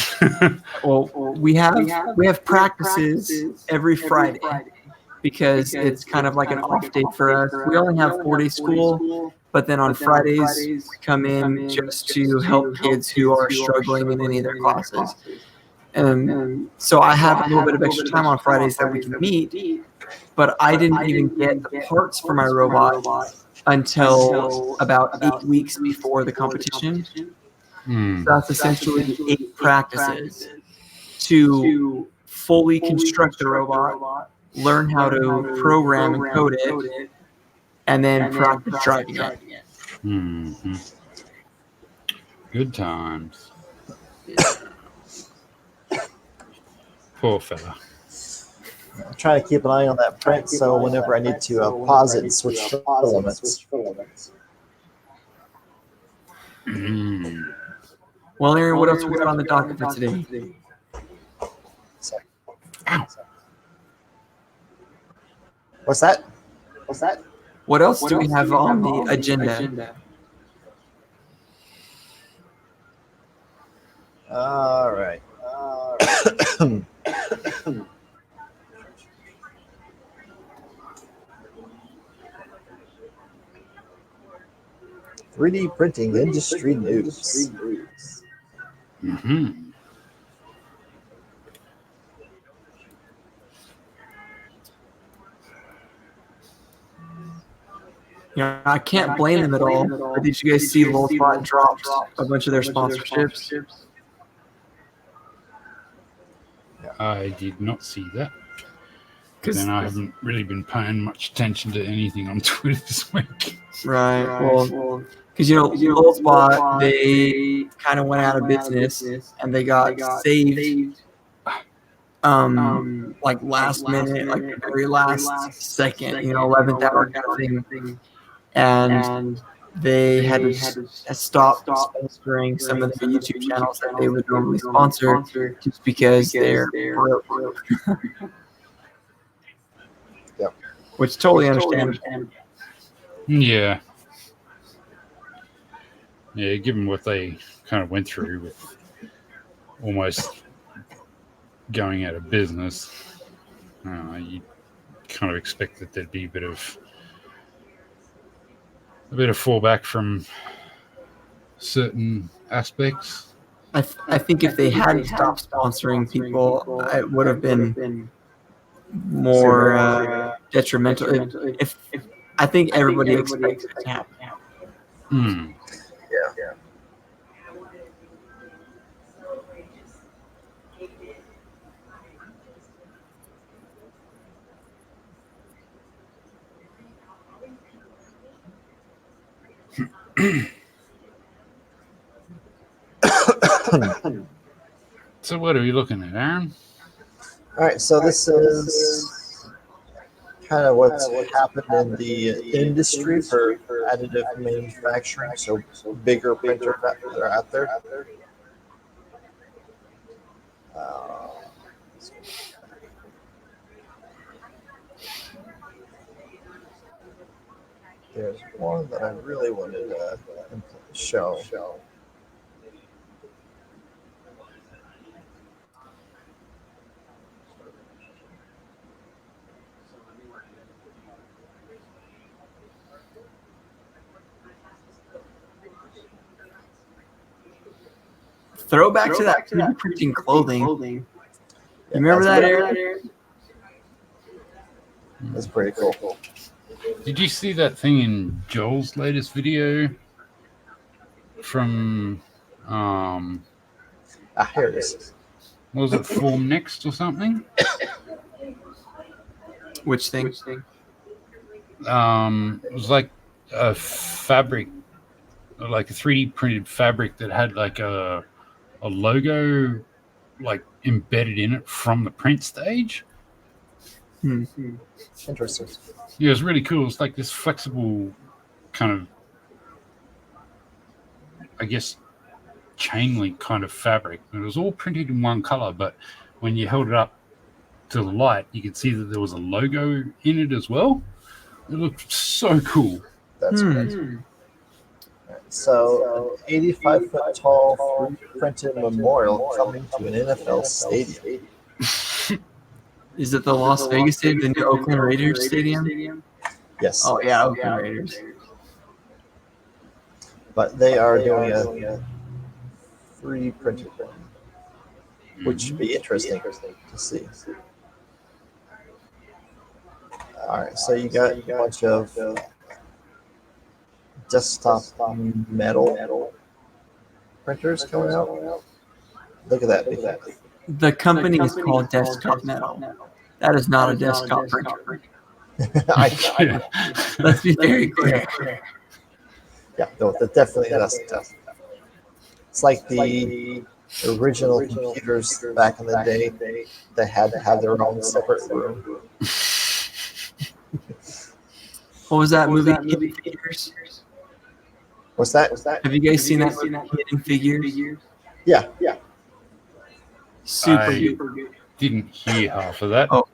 well, we have practices every Friday because it's kind of like an off day for us. We only have 4-day school, but then on Fridays we come in just to help kids who are struggling in any of their classes. And so I have a little bit of extra time on Fridays that we can meet, but I didn't even get the parts for my robot until about 8 weeks before the competition. So that's essentially 8 practices to fully construct the robot, learn how to program and code it, and then practice driving it. Mm-hmm. Good times. Poor fella. I'm trying to keep an eye on that print, so whenever I need to pause it and switch filaments. Well, Aaron, what else we got on the docket for today? Ow. What's that? What else do we have on the agenda? All right. 3D printing industry news. Mm-hmm. I can't blame them at all. But did you guys see Welbot dropped a bunch of their sponsorships? I did not see that. Because then I haven't really been paying much attention to anything on Twitter this week. Right. Well, because Welbot, they kind of went out of business and they got saved. Like last minute, like the very last second, 11th hour kind of thing. And they had to stop sponsoring some of the YouTube channels that they would normally sponsor just because they're broke. Yep. Which totally understand. Yeah. Yeah, given what they kind of went through with almost going out of business, you kind of expect that there'd be a bit of fallback from certain aspects. I think if they hadn't stopped sponsoring people, it would have been more detrimental. If I think everybody expects it to happen. Hmm. Yeah. So what are we looking at, Aaron? All right, so this is kind of what's happened in the industry for additive manufacturing. So bigger printers that are out there. Uh, there's one that I really wanted to show. Throwback to that 3D printing clothing. You Yeah, remember that, Aaron? That's pretty cool. Did you see that thing in Joel's latest video from Here it is. what was it, Form Next or something? Which thing? It was like a fabric, like a 3D printed fabric that had like a logo like embedded in it from the print stage. Interesting. Yeah, it was really cool. It's like this flexible kind of, I guess, chain link kind of fabric. And it was all printed in one color, but when you held it up to the light, you could see that there was a logo in it as well. It looked so cool. That's great. So, an 85-foot tall 3D printed memorial coming to an NFL stadium. Is it the Las Vegas Stadium, the new Oakland Raiders Stadium? Yes. Oh, yeah, Oakland Raiders. But they are doing a 3D printed one, which would be interesting to see. All right, so you got a bunch of desktop metal printers coming out. Look at that. The company is called Desktop Metal. That is not a desktop printer. Let's be very clear. Yeah, no, definitely desktop. It's like the original computers back in the day. They had to have their own separate room. What was that movie? Hidden Figures? What's that? Have you guys seen that movie, Hidden Figures? Yeah. Super good. Didn't hear half of that. Oh,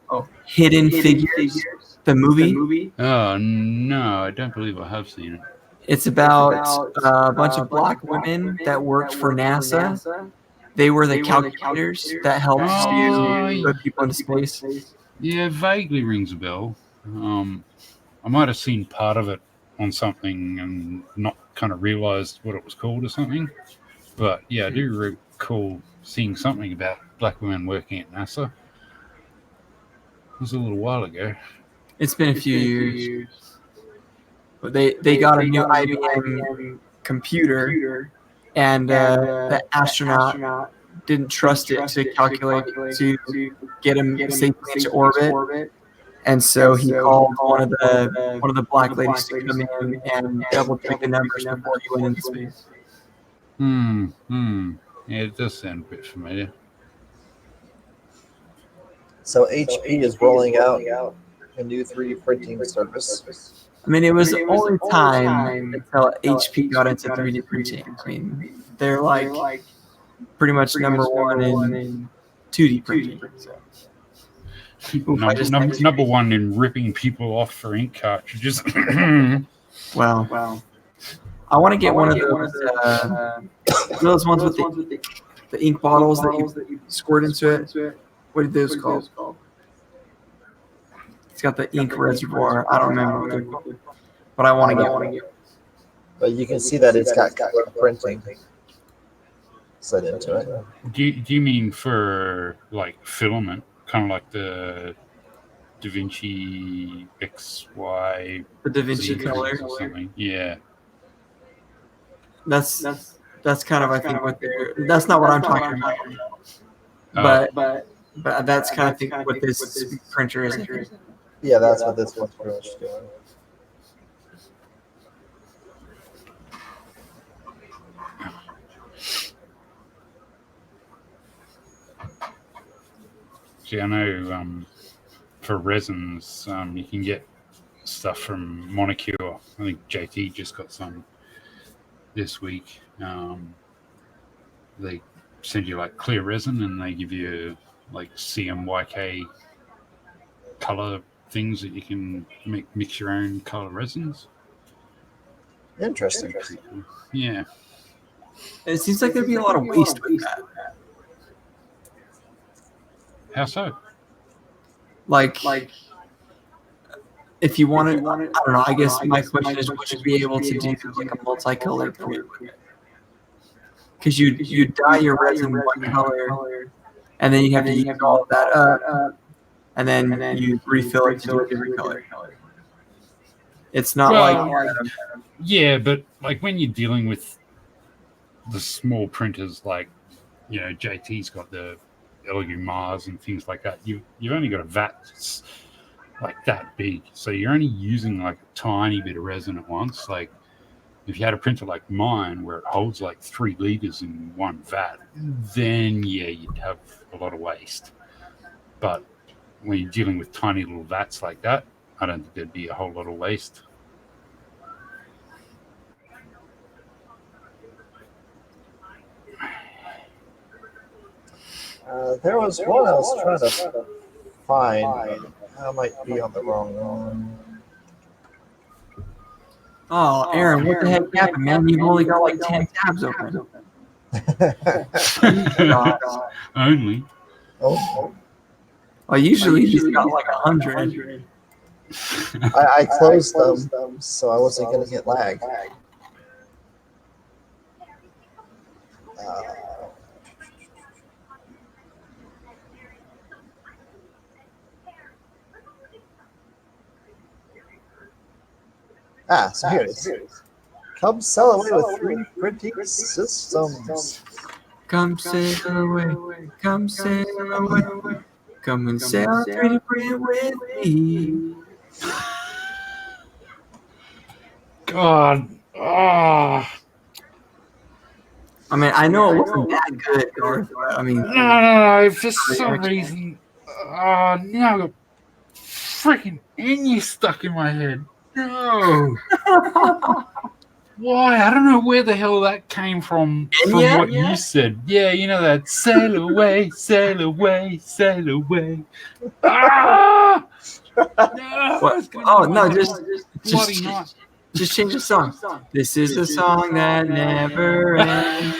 Hidden Figures, the movie. Oh no, I don't believe I have seen it. It's about a bunch of black women that worked for NASA. They were the calculators that helped to put people into space. Yeah, vaguely rings a bell. I might have seen part of it on something and not kind of realized what it was called or something. But yeah, I do recall seeing something about black women working at NASA. It was a little while ago. It's been a few years. But they got a new IBM computer, and the astronaut didn't trust it to calculate to get him safely into orbit. And so he called one of the black ladies to come in and double check the numbers before he went into space. Yeah, it does sound a bit familiar. So HP is rolling out a new 3D printing service. I mean, it was the only time until HP got into 3D printing. I mean, they're like pretty much number one in 2D printing. So. Number one in ripping people off for ink cartridges. Wow. I want to get one of those ones with the ink bottles that you squirt into it. What are those called? It's got the ink reservoir. I don't remember what they're called, but I want to get one. But you can see that it's got color printing set into it. Do you mean for like filament, kind of like the Da Vinci XY? The Da Vinci color or something? Yeah. That's kind of, I think, what they're. That's not what I'm talking about. But that's kind of, think, what this printer is. Yeah, that's what this one's pretty much doing. See, I know for resins, you can get stuff from Monocure. I think JT just got some this week. They send you like clear resin, and they give you like CMYK color things that you can mix your own color resins. Interesting. Yeah. It seems like there'd be a lot of waste with that. How so? Like if you wanted, I don't know. I guess my question is, would you be able to do like a multicolored print with it? Because you dye your resin one color, and then you have to use all of that up, and then you refill it to do a different color. It's not yeah, but like when you're dealing with the small printers, like JT's got the Elegoo Mars and things like that. You've only got a vat that's like that big, so you're only using like a tiny bit of resin at once. Like if you had a printer like mine where it holds like 3 liters in one vat, then yeah, you'd have a lot of waste. But when you're dealing with tiny little vats like that, I don't think there'd be a whole lot of waste. There was one I was trying to find. I might be on the wrong one. Oh, Aaron, what the heck happened, man? You've only got like 10 tabs open. Only. Oh. Well, usually you just got like 100. I closed them, so I wasn't going to get lag. So here it is. Come sail away with 3D printing systems. Come sail away, come sail away, come and sail 3D print with me. God. Oh. I mean, I know it wasn't that good, Garth. I mean, no. For some reason, now I've got freaking Enya stuck in my head. No. Why? I don't know where the hell that came from what you said. Yeah, that sail away, sail away, sail away. Ah! No, just change the song. This is the song that never ends.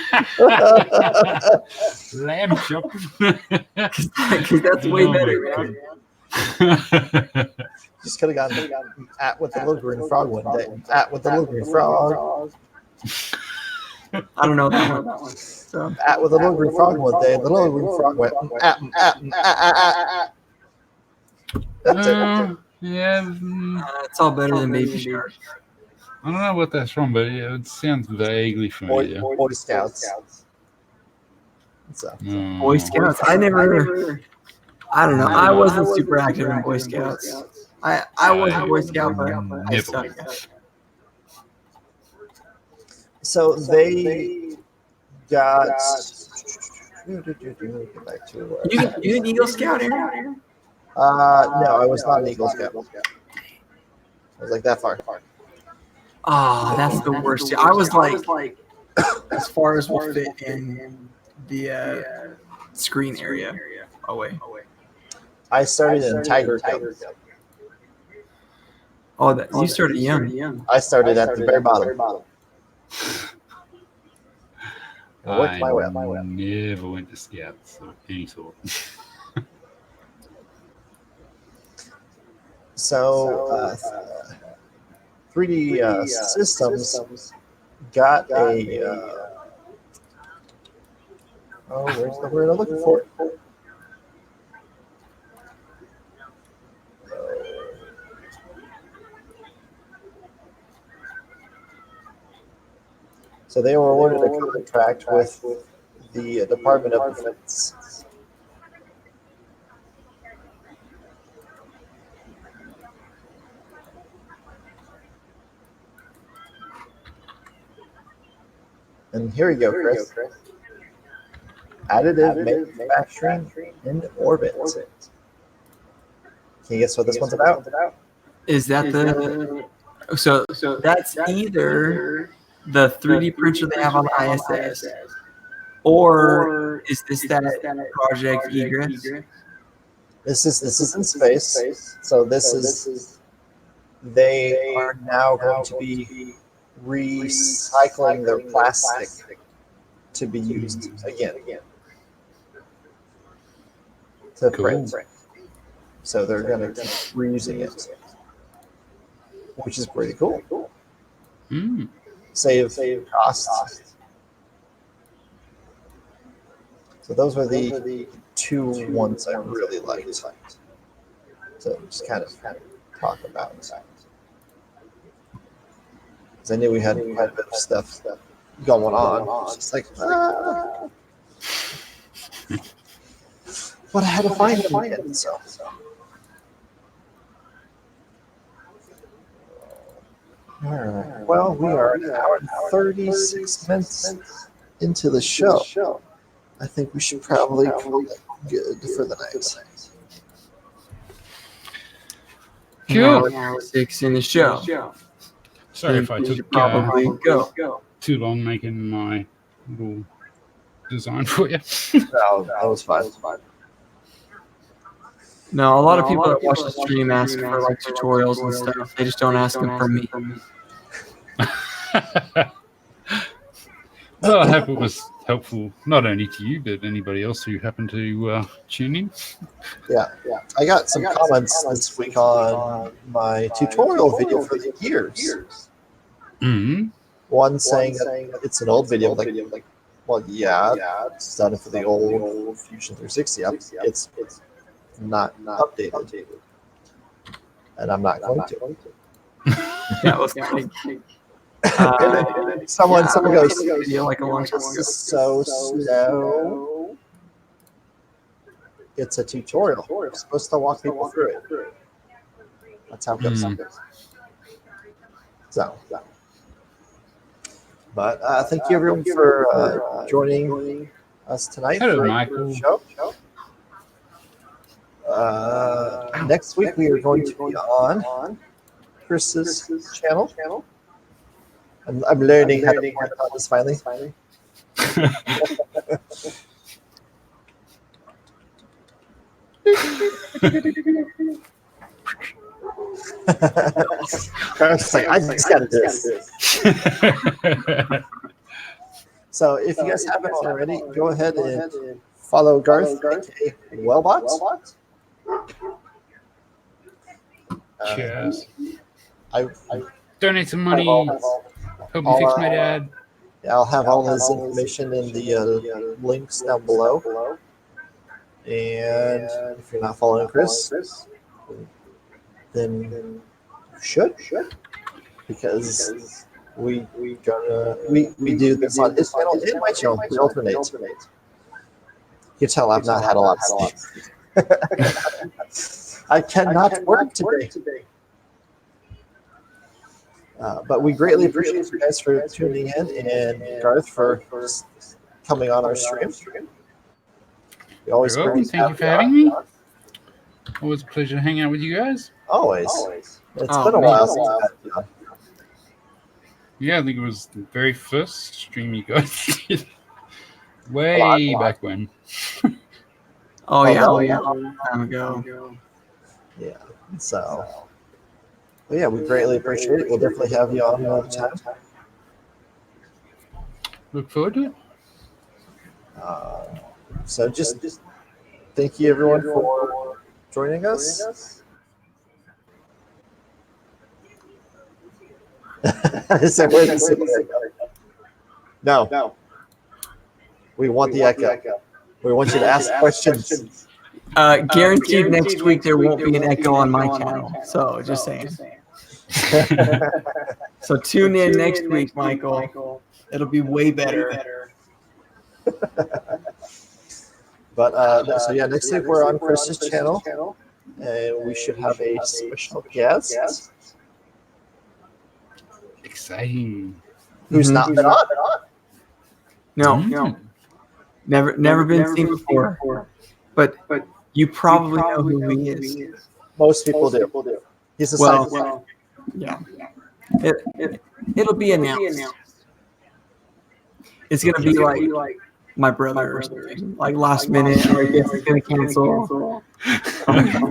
Lamb chop. Because that's way better, man. Just could have gotten at with the little green frog one day. At with the little green frog. I don't know that one. So. At with the little green frog one day. The little green frog went at. That's it. Yeah. It's all better than Baby Shark. I don't know what that's from, but it sounds vaguely familiar. Boy Scouts. Boy Scouts. I don't know. I wasn't super active in Boy Scouts. I was a Boy Scout, but I sucked. So they got. Get back to you an Eagle Scout, Aaron? No, I was not an Eagle Scout. I was like that far. Ah, that's the worst. I was like as far as will fit in the screen area away. I started in Tiger Cubs. Oh, you started young. I started at the very bottom. I worked my way up. Never went to Scouts of any sort. So 3D systems got a. Where's the word I'm looking for? So they were awarded a contract with the Department of Defense. And here you go, Chris. Additive manufacturing in orbit. Can you guess what this one's about? Is that the so that's either the 3D printer they have on the ISS, or is this that Project Egress? This is in space. So this is they are now going to be recycling their plastic to be used again. To print. So they're going to keep reusing it, which is pretty cool. Save costs. So those are the two ones I really liked. So just kind of talk about. Because I knew we had quite a bit of stuff going on. It's just like, but I had to find them again. So. All right. Well, we are an hour and 36 minutes into the show. I think we should probably call it good for the night. Cool. 6 in the show. Sorry if I took probably go. too long making my little design for you. No, that was fine. No, a lot of people that watch the stream ask for like tutorials and stuff. They just don't ask them for me. Well, I hope it was helpful not only to you, but anybody else who happened to tune in. Yeah. I got some comments this week on my tutorial video for the gears. Mm-hmm. One saying that it's an old video. Like, well, yeah, it's done for the old Fusion 360. It's not updated, and I'm not going to. That was funny. Someone goes, video like a long time "This ago. is so slow." It's a tutorial. You're supposed to walk people through it. That's how it goes. So, but thank you everyone for joining us tonight. Hello, for Michael. the show. Next week we are going to be on Chris's channel. I'm learning how to work on this finally. I just got to do this. So if you guys haven't already, go ahead and follow Garth, aka Welbot. Cheers. I Donate some money. Help me fix my dad. I'll have all his information in the links down below. And if you're not following Chris, then you should, because we do this on his channel and my channel. We alternate. You can tell I've not had a lot of sleep. I cannot work today. But we greatly appreciate you guys for tuning in, and Garth for coming on our stream. We always You're welcome. Thank you for having me. Always a pleasure to hang out with you guys. Always. It's been a while since I've had you on. Yeah, I think it was the very first stream you guys did. Way back when. Oh yeah, long time ago. Yeah. So, but yeah, we greatly appreciate it. We'll definitely have you on another time. Look forward to it. So just thank you everyone for joining us. So no. We want the echo. We want you to ask questions. Guaranteed next week there won't be an echo on my channel. So just saying. So tune in next week, Michael. It'll be way better. But so yeah, next week we're on Chris's channel, and we should have a special guest Exciting. who's not been on. No, never been seen before. But you probably know who he is. Most people do. He's a scientist. Yeah. It'll be announced. It's gonna be like my brother or something. Like last minute, or I guess it's gonna cancel.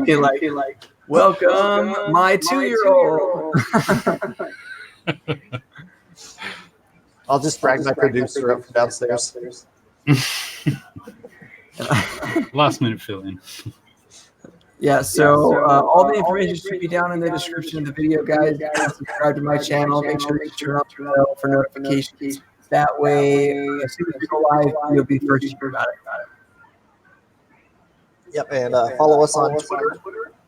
Be like, welcome my 2-year-old. I'll just drag my producer up from downstairs. Last minute fill in. Yeah, so all the information should be down in the description of the video, guys. Subscribe to my channel. Make sure you turn on the bell for notifications. That way, as soon as we go live, you'll be the first to hear about it. Yep, and follow us on Twitter.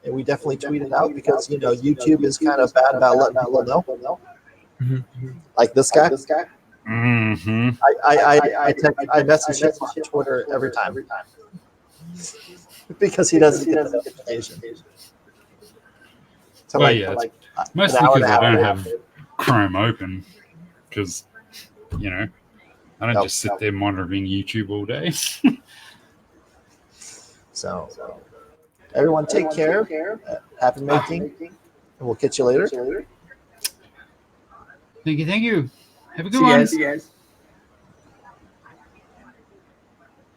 And we definitely tweet it out because, YouTube is kind of bad about letting people know. Mm-hmm. Like this guy. Mm-hmm. I message him on Twitter every time. Because he doesn't get the notification. So Well, yeah, mostly because I don't have Chrome open. Because, I don't just sit there monitoring YouTube all day. So, everyone take care. Happy making. And we'll catch you later. Thank you. Have a good See one. you guys.